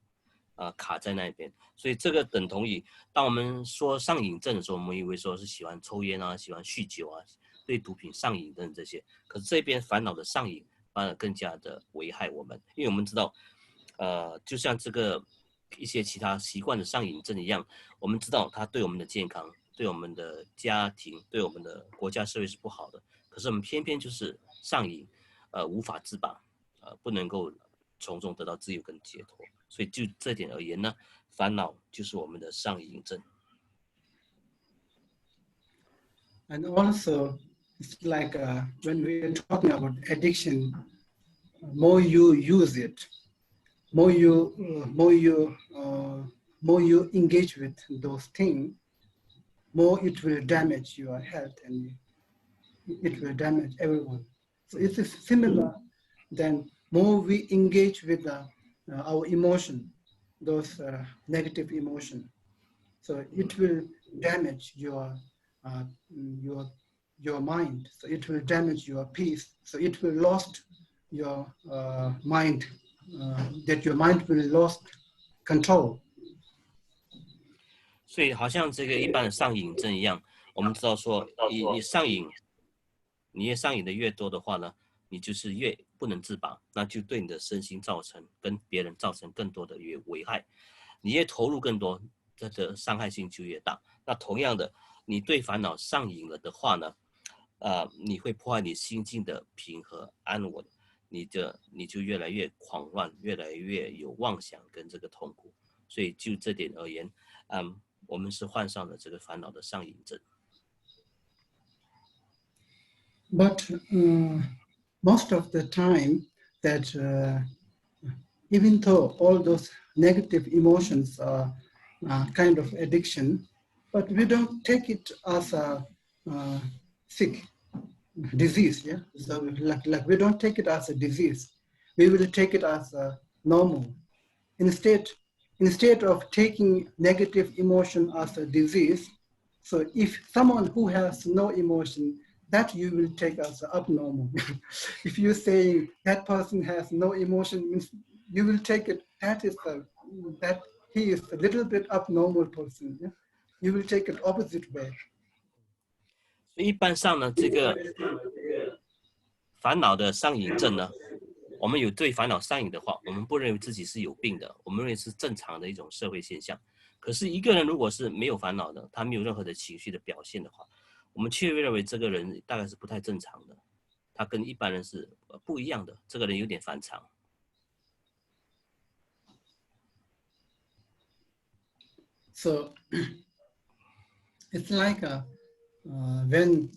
Speaker 2: 卡在那边。所以这个等同于，当我们说上瘾症的时候，我们以为说是喜欢抽烟啊、喜欢酗酒啊、对毒品上瘾等这些。可是这边烦恼的上瘾反而更加的危害我们，因为我们知道，就像这个一些其他习惯的上瘾症一样，我们知道它对我们的健康、对我们的家庭、对我们的国家社会是不好的。可是我们偏偏就是上瘾，无法自拔，不能够从中得到自由跟解脱。所以就这点而言呢，烦恼就是我们的上瘾症。
Speaker 1: And also, it's like when we are talking about addiction, more you use it, more you engage with those things, more it will damage your health and it will damage everyone. So it is similar. Then more we engage with our emotion, those negative emotion, so it will damage your mind. So it will damage your peace. So it will lost your mind. That your mind will lost control.
Speaker 2: 所以好像这个一般的上瘾症一样，我们知道说，你上瘾，你越上瘾的越多的话呢，你就是越不能自拔，那就对你的身心造成跟别人造成更多的危害。你越投入更多，这的伤害性就越大。那同样的，你对烦恼上瘾了的话呢，你会破坏你心境的平和安稳，你就越来越狂乱，越来越有妄想跟这个痛苦。所以就这点而言，我们是患上了这个烦恼的上瘾症。
Speaker 1: But most of the time, that even though all those negative emotions are kind of addiction, but we don't take it as a sick disease. Yeah, so like we don't take it as a disease. We will take it as a normal. Instead of taking negative emotion as a disease, so if someone who has no emotion, that you will take as abnormal. If you say that person has no emotion, you will take it that he is a little bit abnormal person. Yeah? You will take it opposite way.
Speaker 2: 一般上呢，这个烦恼的上瘾症呢，我们有对烦恼上瘾的话，我们不认为自己是有病的，我们认为是正常的一种社会现象。可是一个人如果是没有烦恼的，他没有任何的情绪的表现的话，我们却认为这个人大概是不太正常的，他跟一般人是不一样的，这个人有点反常。
Speaker 1: So it's like when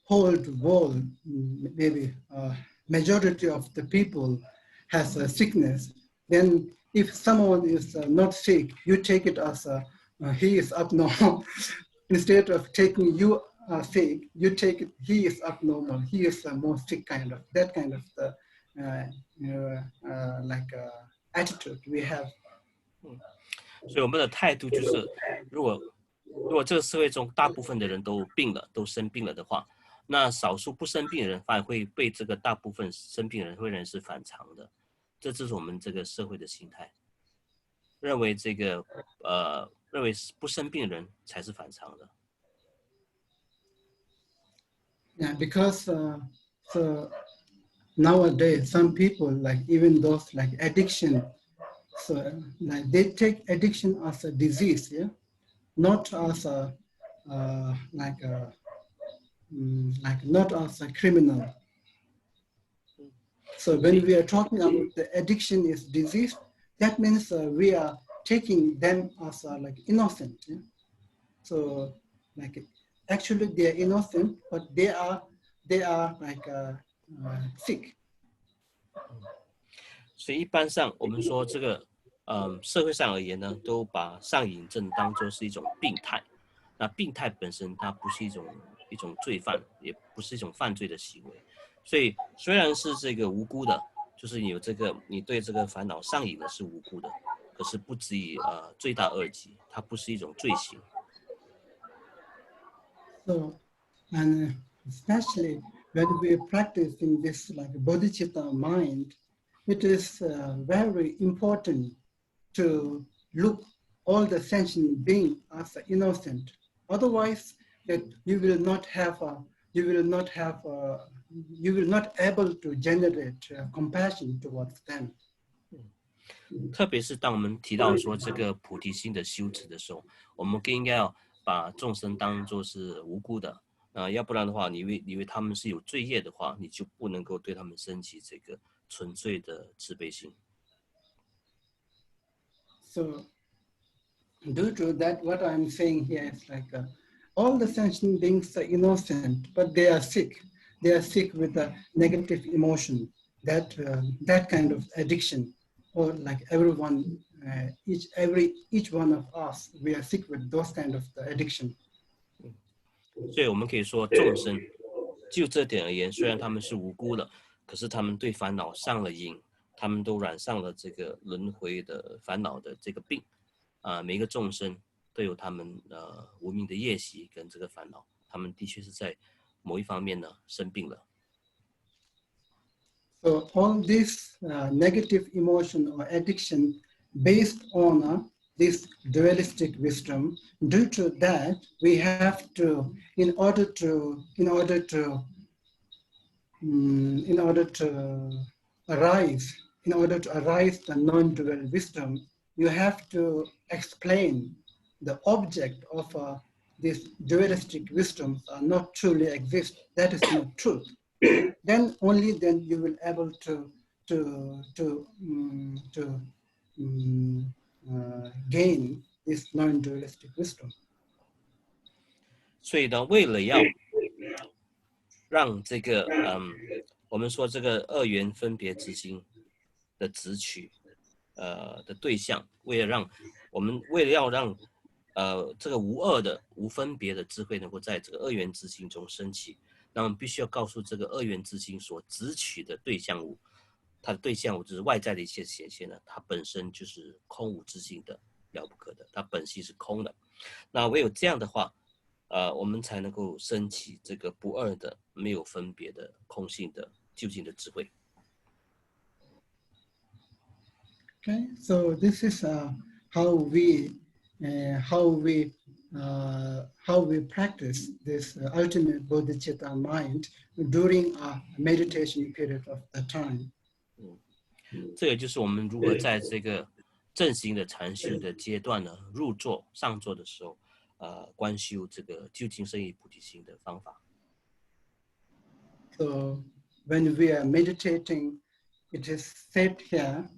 Speaker 1: whole world, maybe majority of the people has a sickness, then if someone is not sick, you take it as he is abnormal. Instead of taking you sick, you take it he is abnormal. He is a more sick kind of that kind of attitude we have.
Speaker 2: 所以我们的态度就是，如果这个社会中大部分的人都病了，都生病了的话，那少数不生病的人反而会被这个大部分生病的人会认为是反常的，这就是我们这个社会的心态，认为这个认为不生病的人才是反常的。
Speaker 1: Yeah, because so nowadays some people like even those like addiction, so like they take addiction as a disease, yeah. not as a not as a criminal. So when we are talking about the addiction is disease, that means we are taking them as like innocent. Yeah? So like actually they are innocent, but they are like sick.
Speaker 2: 所以一般上我们说这个，社会上而言呢，都把上瘾症当作是一种病态。那病态本身它不是一种罪犯，也不是一种犯罪的行为。所以虽然是这个无辜的，就是你对这个烦恼上瘾的是无辜的，可是不至于罪大恶极，它不是一种罪行。
Speaker 1: So, and especially when we practice in this like Bodhicitta mind, it is very important to look all the sentient beings as innocent. Otherwise, that you will not able to generate compassion towards them.
Speaker 2: 特别是当我们提到说这个菩提心的修持的时候，我们更应该要把众生当作是无辜的，要不然的话，你以为他们是有罪业的话，你就不能够对他们升起这个纯粹的慈悲心。
Speaker 1: So, due to that, what I'm saying here is like all the sentient beings are innocent, but they are sick. They are sick with a negative emotion, that kind of addiction, or like everyone, each one of us, we are sick with those kind of addiction.
Speaker 2: 所以我们可以说，众生就这点而言，虽然他们是无辜的，可是他们对烦恼上了瘾，他们都染上了这个轮回的烦恼的这个病。每一个众生都有他们无明的业习跟这个烦恼，他们的确是在某一方面呢生病了。
Speaker 1: So all this negative emotion or addiction based on this dualistic wisdom. Due to that, we have to, in order to arise the non-dual wisdom, you have to explain the object of this dualistic wisdom not truly exist. That is not truth. Then only then you will able to gain this non-dualistic wisdom.
Speaker 2: 所以呢，为了要让这个我们说这个二元分别之心的执取的对象，为了要让这个无二的无分别的智慧能够在这个二元之心中升起，那我们必须要告诉这个二元之心所执取的对象物，它的对象物就是外在的一切显现呢，它本身就是空无自性的，了不可的，它本性是空的。那唯有这样的话，我们才能够升起这个不二的、没有分别的空性的究竟的智慧。
Speaker 1: Okay, so this is how we practice this ultimate bodhicitta mind during a meditation period of the time.
Speaker 2: 这也就是我们如何在这个正行的禅修的阶段呢，入座、上座的时候，观修这个究竟生起菩提心的方法。
Speaker 1: So when we are meditating, it is said here.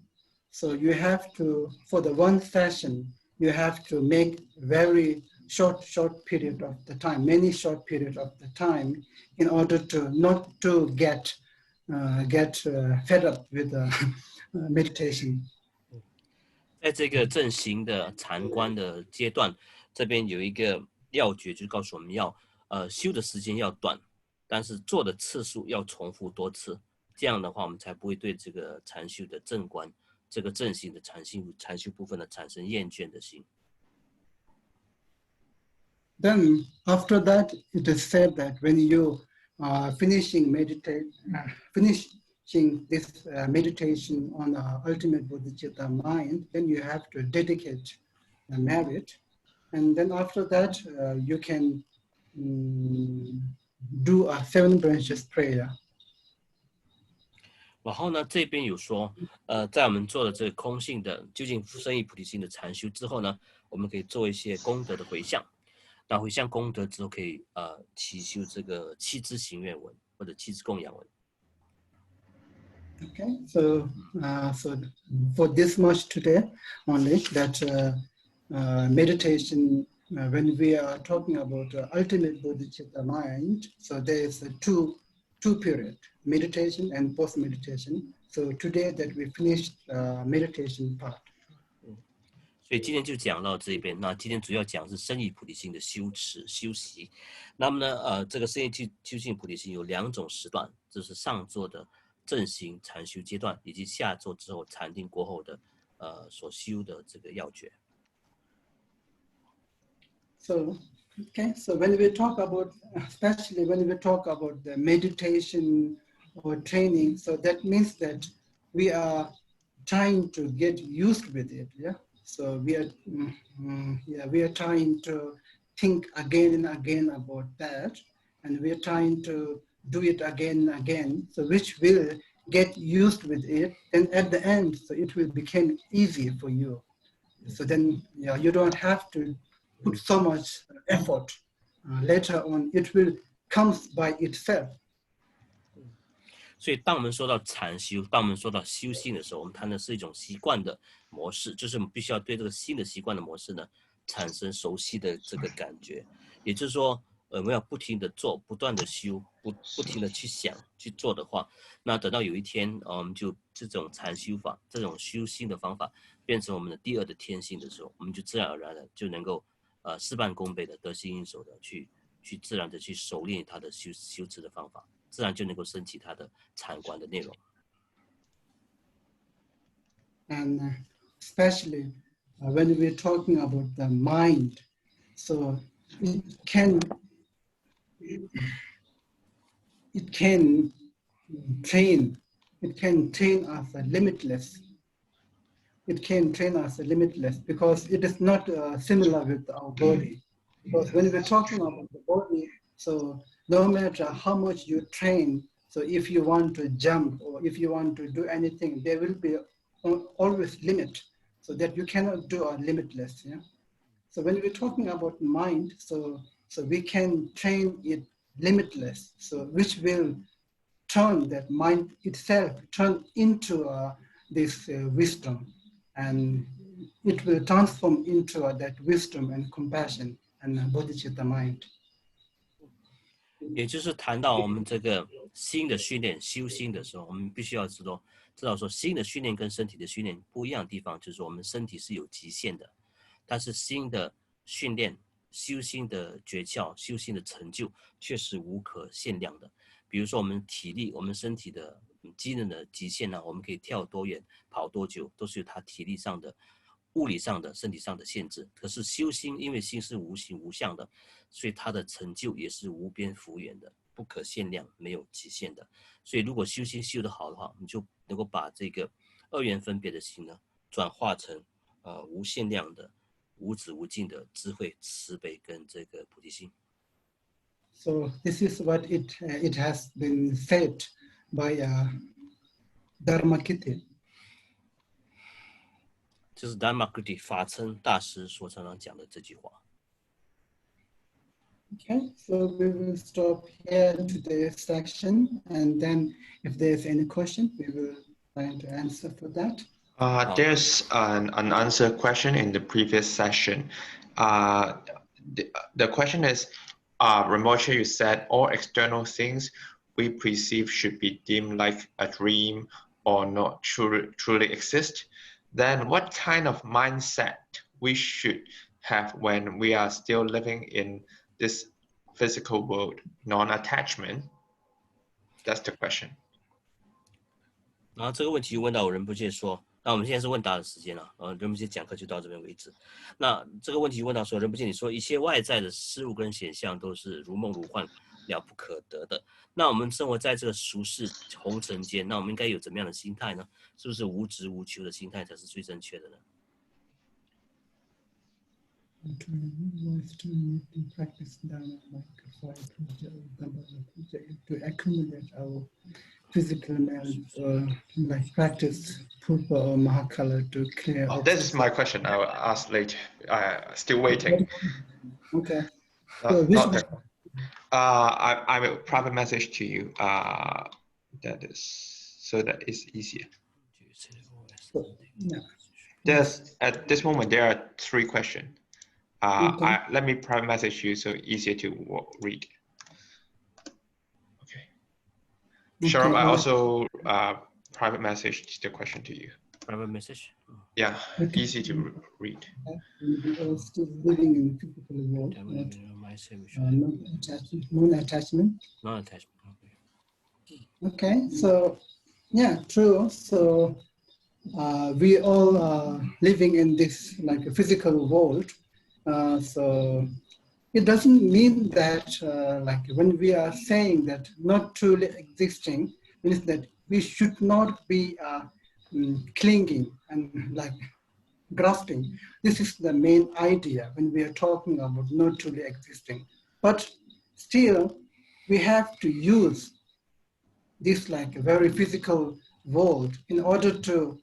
Speaker 1: So you have to, for the one session, you have to make very short period of the time, many short period of the time, in order to not to get fed up with meditation.
Speaker 2: 在这个正行的禅观的阶段，这边有一个要诀，就是告诉我们要修的时间要短，但是做的次数要重复多次，这样的话我们才不会对这个禅修的正观。这个正行的禅修部分呢，产生厌倦的心。
Speaker 1: Then after that, it is said that when you finishing this meditation on the ultimate bodhicitta mind, then you have to dedicate the merit, and then after that you can do a 7 branches prayer.
Speaker 2: 然后呢，这边有说，在我们做了这个空性的究竟生起菩提心的禅修之后呢，我们可以做一些功德的回向。那回向功德之后，可以祈修这个7支行愿文或者7支供养文。
Speaker 1: Okay, so for this much today only that meditation, when we are talking about ultimate bodhicitta mind, so there is a two period, meditation and post meditation. So today that we finished meditation part.
Speaker 2: 所以今天就讲到这边。那今天主要讲是生意菩提心的修持修习。那么呢，这个生意究竟菩提心有2种时段，就是上座的正行禅修阶段，以及下座之后禅定过后的所修的这个要诀。
Speaker 1: So when we talk about, especially when we talk about the meditation or training, so that means that we are trying to get used with it, yeah. So we are trying to think again and again about that, and we are trying to do it again and again, so which will get used with it, and at the end, so it will become easy for you. So then you don't have to put so much effort. Later on, it will come by itself.
Speaker 2: 所以当我们说到禅修，当我们说到修心的时候，我们谈的是一种习惯的模式，就是我们必须要对这个新的习惯的模式呢产生熟悉的这个感觉。也就是说，我们要不停的做，不断的修，不停的去想去做的话，那等到有一天，我们就这种禅修法，这种修心的方法变成我们的第2的天性的时候，我们就自然而然的就能够事半功倍的得心应手的去自然的去熟练它的修持的方法，自然就能够升起它的禅观的内容。
Speaker 1: And especially when we're talking about the mind, so it can train us limitless. It can train us limitless because it is not similar with our body. Because when we're talking about the body, so no matter how much you train, so if you want to jump or if you want to do anything, there will be always limit, so that you cannot do a limitless. Yeah. So when we're talking about mind, so we can train it limitless, so which will turn that mind itself turn into this wisdom, and it will transform into that wisdom and compassion and bodhicitta mind.
Speaker 2: 也就是谈到我们这个心的训练、修心的时候，我们必须要知道说，心的训练跟身体的训练不一样的地方，就是我们身体是有极限的，但是心的训练、修心的诀窍、修心的成就却是无可限量的。比如说我们体力、我们身体的机能的极限呢，我们可以跳多远、跑多久，都是有它体力上的、物理上的、身体上的限制。可是修心，因为心是无形无相的，所以它的成就也是无边幅员的，不可限量，没有极限的。所以如果修心修得好的话，我们就能够把这个2元分别的心呢，转化成无限量的、无止无尽的智慧、慈悲跟这个菩提心。
Speaker 1: So this is what it has been said by Dharmakirti.
Speaker 2: 就是 Dharmakirti 法称大师所常常讲的这句话。
Speaker 1: Okay, so we will stop here today's section, and then if there's any question, we will try to answer for that.
Speaker 3: There's an unanswered question in the previous session. The question is, Rinpoche, you said all external things we perceive should be deemed like a dream or not truly exist. Then what kind of mindset we should have when we are still living in this physical world, non-attachment? That's the question.
Speaker 2: 然后这个问题问到我仁波切说，那我们现在是问答的时间了，仁波切讲课就到这边为止。那这个问题问到说，仁波切你说一切外在的事物跟显象都是如梦如幻，了不可得的。那我们生活在这个俗世红尘间，那我们应该有怎么样的心态呢？是不是无执无求的心态才是最正确的呢？
Speaker 1: to accumulate our physical like practice Pupa or Mahakala to clear.
Speaker 3: Oh, this is my question. I will ask later. Still waiting.
Speaker 1: Okay.
Speaker 3: Not,
Speaker 1: So which
Speaker 3: not
Speaker 1: one?
Speaker 3: I will private message to you. That is so that is easier.
Speaker 1: Yeah.
Speaker 3: There's at this moment there are 3 questions.
Speaker 1: Okay.
Speaker 3: Let me private message you so easier to read. Okay. Sure.
Speaker 1: Okay,
Speaker 3: I also private message the question to you.
Speaker 2: Private message.
Speaker 3: Yeah,
Speaker 1: Okay.
Speaker 3: easy to read.
Speaker 1: We are still living in physical world, non-attachment.
Speaker 2: Non-attachment.
Speaker 1: Okay, so yeah, true. So we all are living in this like a physical world. So it doesn't mean that like when we are saying that not truly existing, means that we should not be clinging and like grasping. This is the main idea when we are talking about not truly existing. But still, we have to use this like a very physical world in order to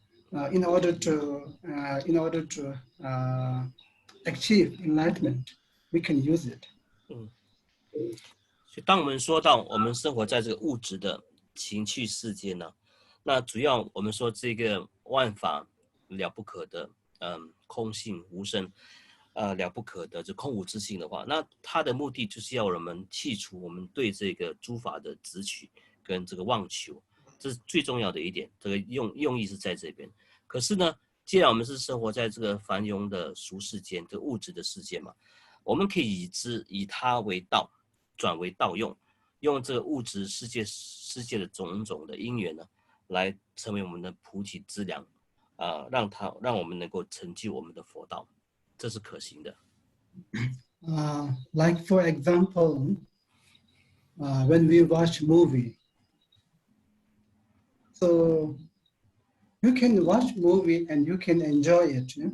Speaker 1: achieve enlightenment. We can use it.
Speaker 2: 所以当我们说到我们生活在这个物质的情趣世界呢，那主要我们说这个万法了不可的，空性无生，了不可的这空无自性的话，那它的目的就是要我们剔除我们对这个诸法的执取跟这个妄求，这是最重要的一点。这个用意是在这边。可是呢，既然我们是生活在这个繁荣的俗世间，这个物质的世界嘛，我们可以以它为道。转为道用，用这个物质世界的种种的因缘呢，来成为我们的菩提资粮，让我们能够成就我们的佛道，这是可行的。
Speaker 1: Like for example, when we watch movie, so you can watch movie and you can enjoy it, yeah?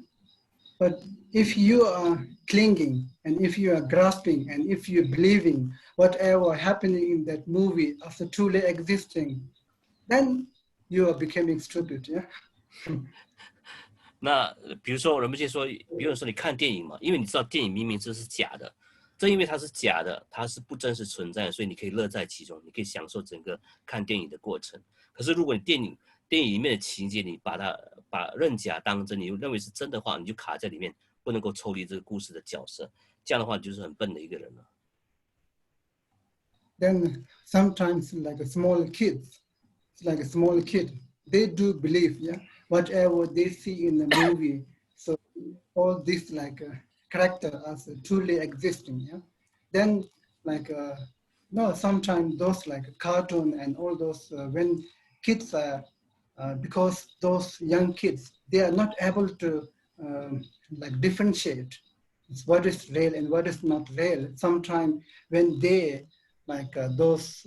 Speaker 1: But if you are clinging and if you are grasping and if you're believing whatever happening in that movie after truly existing, then you are becoming stupid, yeah?
Speaker 2: 那比如说，人们就说，比如说你看电影嘛，因为你知道电影明明这是假的，正因为它是假的，它是不真实存在的，所以你可以乐在其中，你可以享受整个看电影的过程。可是如果你电影里面的情节，你把认假当真，你认为是真的话，你就卡在里面，不能够抽离这个故事的角色。这样的话，你就是很笨的一个人了。
Speaker 1: Then sometimes like a small kid, they do believe, yeah, whatever they see in the movie. So all this like character as truly existing, yeah. Then like no, sometimes those like cartoon and all those when kids are because those young kids, they are not able to like differentiate what is real and what is not real. Sometimes when they like those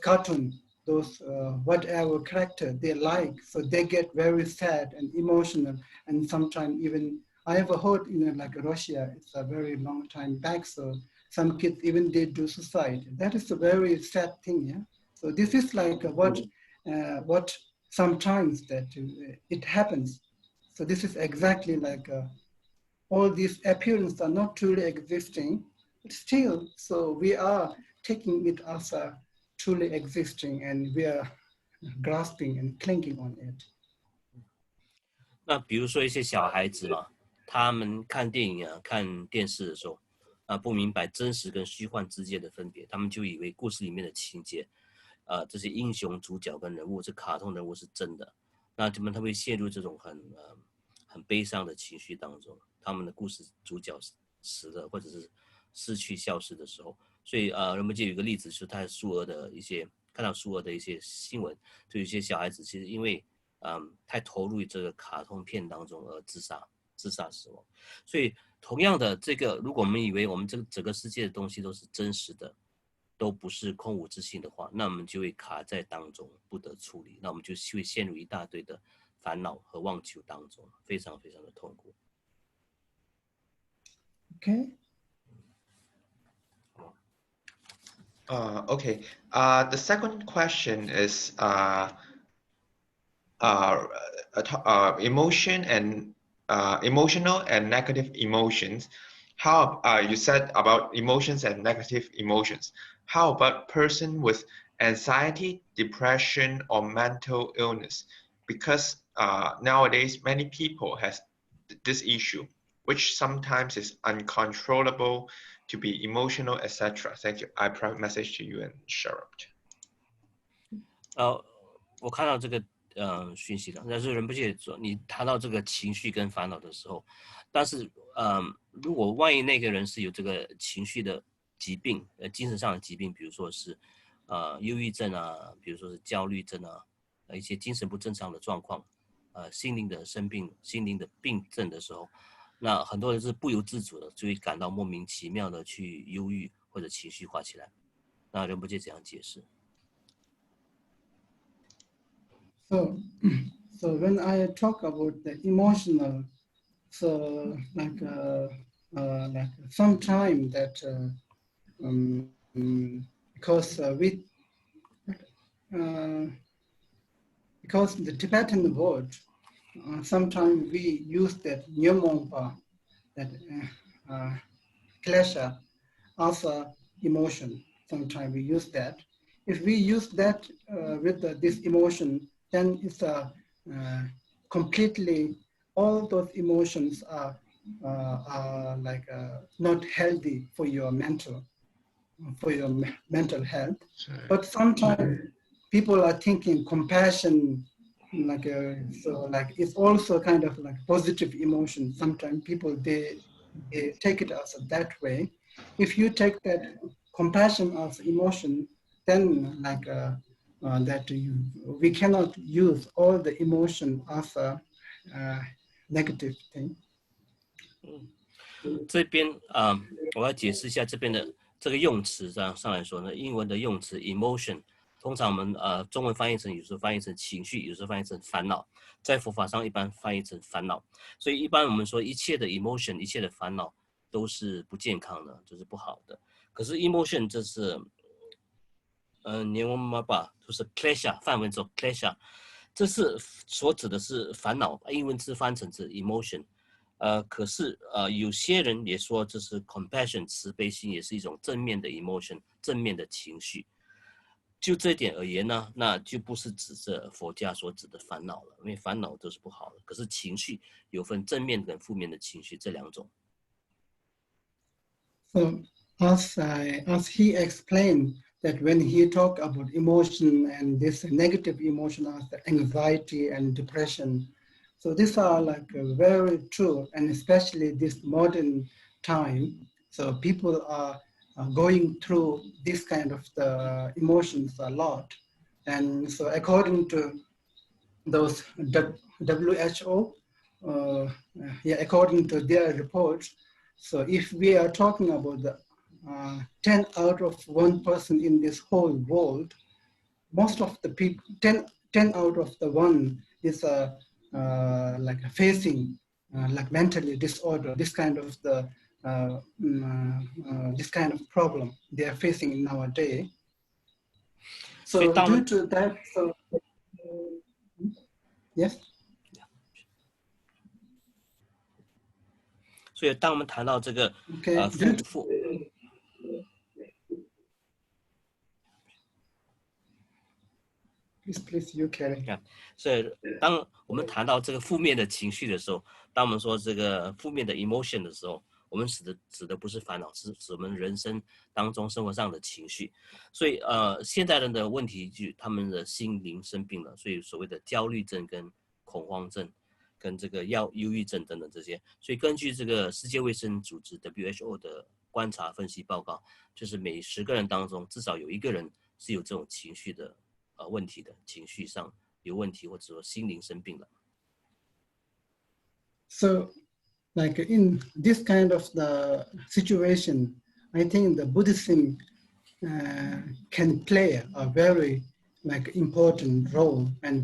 Speaker 1: cartoon, those whatever character they like, so they get very sad and emotional. And sometimes even I ever heard in like Russia, it's a very long time back. So some kids even they do suicide. That is a very sad thing, yeah. So this is like what sometimes that it happens. So this is exactly like all these appearances are not truly existing, but still, so we are taking it as a truly existing and we are grasping and clinging on it.
Speaker 2: 那比如说一些小孩子嘛，他们看电影啊、看电视的时候，不明白真实跟虚幻之间的分别，他们就以为故事里面的情节，这些英雄主角跟人物，这卡通人物是真的，那他会陷入这种很悲伤的情绪当中，他们的故事主角死了或者是失去消失的时候，所以人们就有一个例子，就是他看到苏俄的一些新闻，就有些小孩子其实因为太投入这个卡通片当中而自杀死亡。所以同样的，这个如果我们以为我们这个整个世界的东西都是真实的，都不是空无自性的话，那我们就会卡在当中不得出离，那我们就会陷入一大堆的烦恼和妄求当中，非常非常的痛苦。
Speaker 1: Okay.
Speaker 3: Okay. The second question is emotion and emotional and negative emotions. How you said about emotions and negative emotions. How about person with anxiety, depression, or mental illness? Because nowadays many people has this issue, which sometimes is uncontrollable, to be emotional, etc. Thank you. I private message to you and share it.
Speaker 2: 我看到这个讯息了，但是仁波切说你谈到这个情绪跟烦恼的时候，但是如果万一那个人是有这个情绪的疾病，精神上的疾病，比如说是忧郁症啊，比如说是焦虑症啊，一些精神不正常的状况，心灵的生病、心灵的病症的时候，那很多人是不由自主的就会感到莫名其妙的去忧郁或者情绪化起来。那仁波切怎样解释？
Speaker 1: So when I talk about the emotional, so like sometime that because the Tibetan word, sometimes we use that nyamongpa, that klesha, as a emotion. Sometimes we use that. If we use that with this emotion, then it's completely, all those emotions are like not healthy for your mental health.
Speaker 3: Sorry.
Speaker 1: But sometimes people are thinking compassion, like so like it's also kind of like positive emotion. Sometimes people they take it as that way. If you take that compassion as emotion, then like we cannot use all the emotion as a negative thing.
Speaker 2: 这边我要解释一下这边的这个用词上来说呢，英文的用词 emotion， 通常我们中文翻译成有时候翻译成情绪，有时候翻译成烦恼，在佛法上一般翻译成烦恼，所以一般我们说一切的 emotion， 一切的烦恼都是不健康的，就是不好的。可是 emotion 这是年文嘛吧，就是 klesha， 梵文说 klesha， 这是所指的是烦恼，英文字翻成是 emotion。可是有些人也说这是 compassion， 慈悲心也是一种正面的 emotion， 正面的情绪。就这一点而言呢，那就不是指着佛家所指的烦恼了，因为烦恼都是不好的。可是情绪有分正面跟负面的情绪这两种。
Speaker 1: So as he explained that when he talked about emotion and this negative emotion as the anxiety and depression, so these are like very true, and especially this modern time. So people are going through this kind of the emotions a lot, and so according to those WHO, according to their reports, so if we are talking about the 10 out of 1 person in this whole world, most of the people, 10 out of the 1 is like facing like mentally disorder, this kind of the this kind of problem they are facing nowadays. So due to that, so yes.
Speaker 2: 所以当我们谈到这个
Speaker 1: Please, you carry.
Speaker 2: 所以当我们谈到这个负面的情绪的时候，当我们说这个负面的 emotion 的时候，我们指的不是烦恼，是指我们人生当中生活上的情绪。所以现代人的问题就他们的心灵生病了，所以所谓的焦虑症跟恐慌症跟这个忧郁症等等这些。所以根据这个世界卫生组织 WHO 的观察分析报告，就是每10个人当中至少有1个人是有这种情绪的问题的，情绪上有问题，或者说心灵生病了。
Speaker 1: So, like in this kind of the situation, I think the Buddhism can play a very like important role and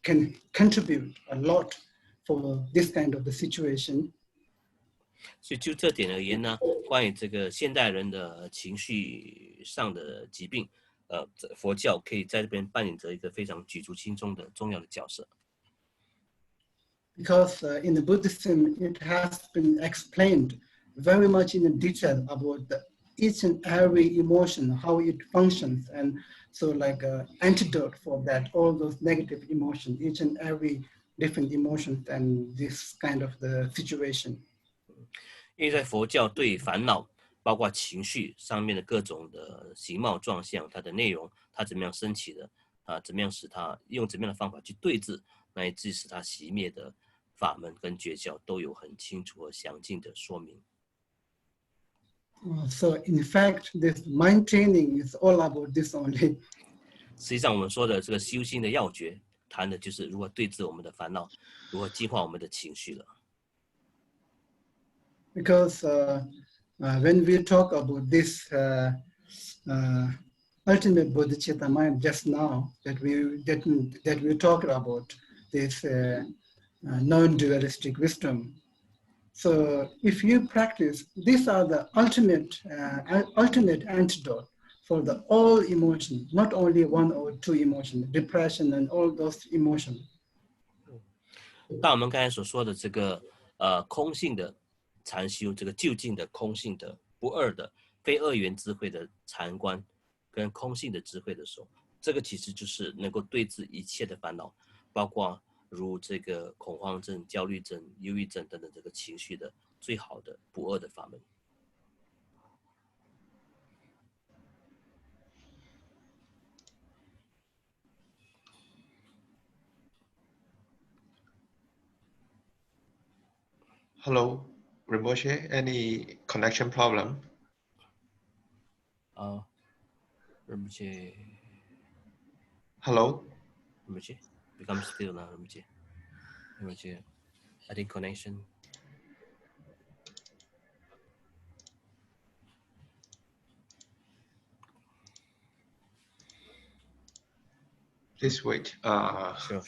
Speaker 1: can contribute a lot for this kind of the situation.
Speaker 2: 所以就这点而言呢，关于这个现代人的情绪上的疾病，佛教可以在这边扮演着一个非常举足轻重的重要的角色。
Speaker 1: because in the Buddhism, it has been explained very much in detail about each and every emotion, how it functions. And so like an antidote for that, all those negative emotions, each and every different emotions and this kind of the situation.
Speaker 2: 因为在佛教对烦恼，包括情绪上面的各种的形貌状相，它的内容，它怎么样升起的，怎么样使它用怎么样的方法去对治，乃至使它熄灭的法门跟诀窍，都有很清楚和详尽的说明。
Speaker 1: So in fact, this mind training is all about this only.
Speaker 2: 实际上，我们说的这个修心的要诀，谈的就是如何对治我们的烦恼，如何净化我们的情绪了。
Speaker 1: Because when we talk about this ultimate bodhicitta mind just now, that we talked about this non-dualistic wisdom. So if you practice, these are the ultimate antidote for the all emotion, not only one or two emotions, depression and all those emotions.
Speaker 2: 但我们刚才所说的这个空性的禅修，这个究竟的空性的不二的非二元智慧的禅观，跟空性的智慧的时候，这个其实就是能够对治一切的烦恼，包括如这个恐慌症、焦虑症、忧郁症等等这个情绪的最好的不二的法门。
Speaker 3: Hello, Rinpoche, any connection problem?
Speaker 2: Rinpoche.
Speaker 3: Hello?
Speaker 2: Rinpoche, become still now, Rinpoche. Rinpoche, I think connection.
Speaker 3: Please wait.
Speaker 2: Sure.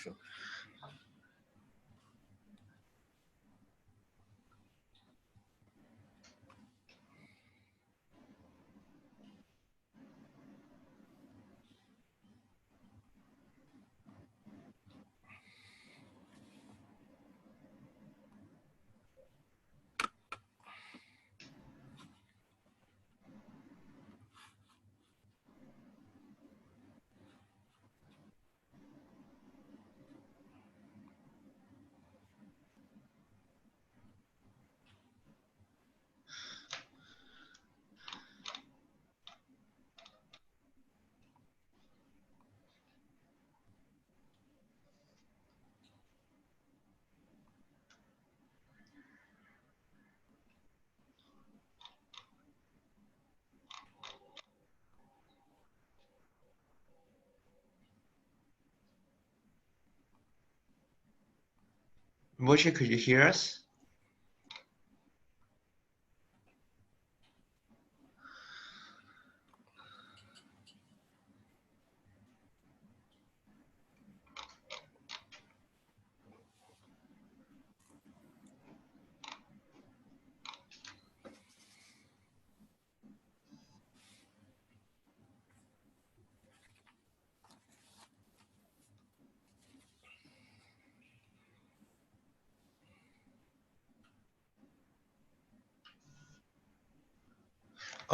Speaker 3: Rinpoche, could you hear us?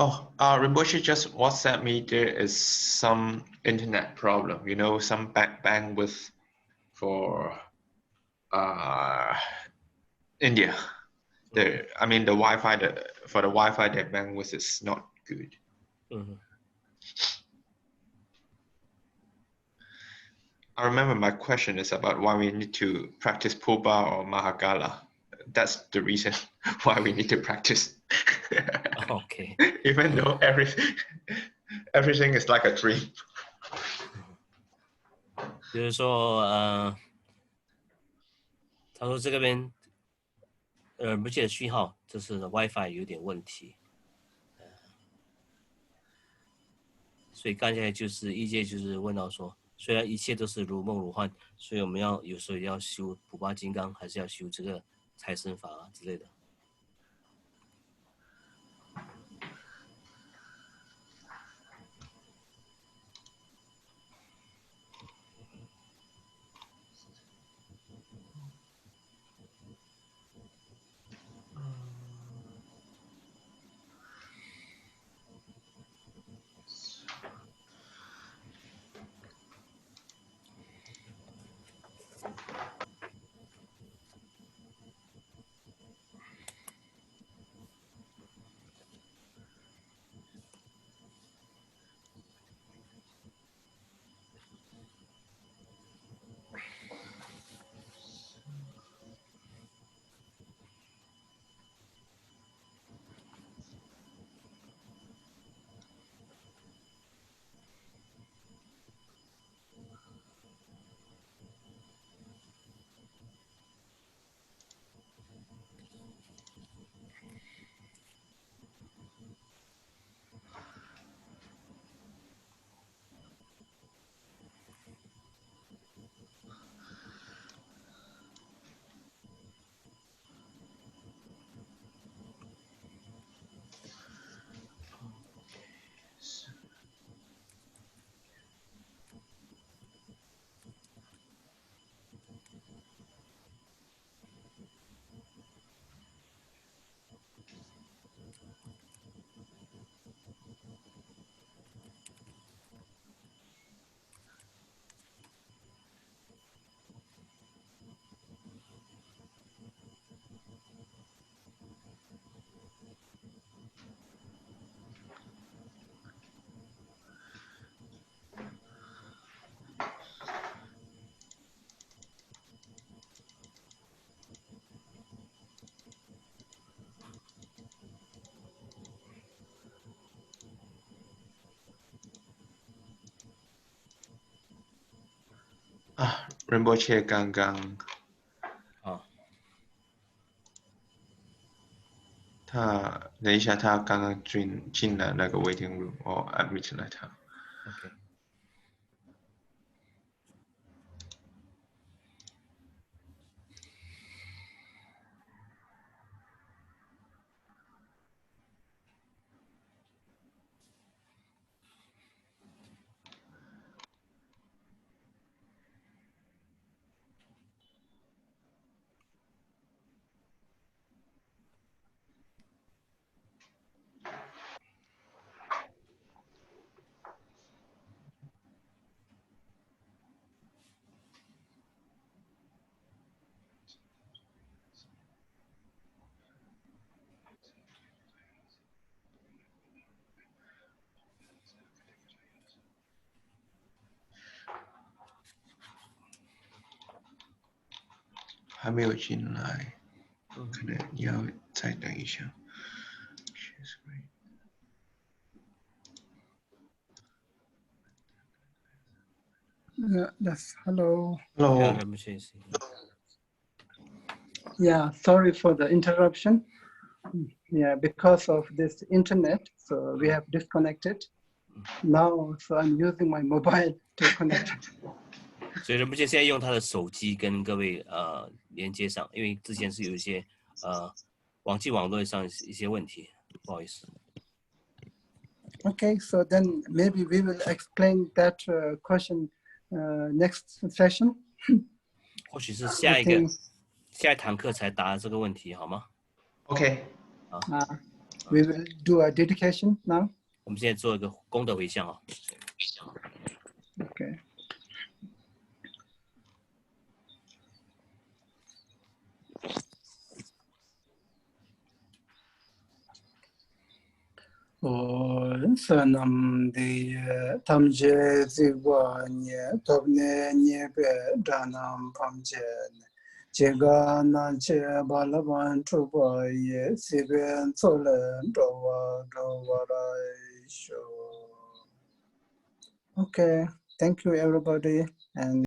Speaker 3: Oh, Rinpoche just WhatsApp me there is some internet problem, some bandwidth for India. The Wi-Fi, for the Wi-Fi, the bandwidth is not good.
Speaker 2: Mm-hmm.
Speaker 3: I remember my question is about why we need to practice Puba or Mahagala. That's the reason why we need to practice.
Speaker 2: Okay.
Speaker 3: Even though everything is like a dream.
Speaker 2: 就是说，他说这边不记得讯号，这是 WiFi 有点问题，所以刚才就是一届就是问到说，虽然一切都是如梦如幻，所以我们有时候要修普巴金刚，还是要修这个财神法啊之类的。
Speaker 3: 啊，Rinpoche 刚刚他等一下，他刚刚进了那个 waiting room，我 admit 了他。
Speaker 2: OK。
Speaker 3: 还没有进来，可能要再等一下。
Speaker 1: Yes, hello.
Speaker 3: Hello.
Speaker 1: Yeah, sorry for the interruption. Yeah, because of this internet, so we have disconnected. Now, so I'm using my mobile to connect.
Speaker 2: 所以仁波切现在用他的手机跟各位连接上，因为之前是有一些网络上一些问题，不好意思。
Speaker 1: Okay, so then maybe we will explain that question next session.
Speaker 2: 或许是下一堂课才答这个问题，好吗
Speaker 3: ？OK。We
Speaker 1: will do a dedication now.
Speaker 2: 我们现在做一个功德回向啊。
Speaker 1: Okay. 我三南的他们这这个年多年年别占南旁边，这个那这巴拉班出国也这边做人找我来说。Okay, thank you everybody and.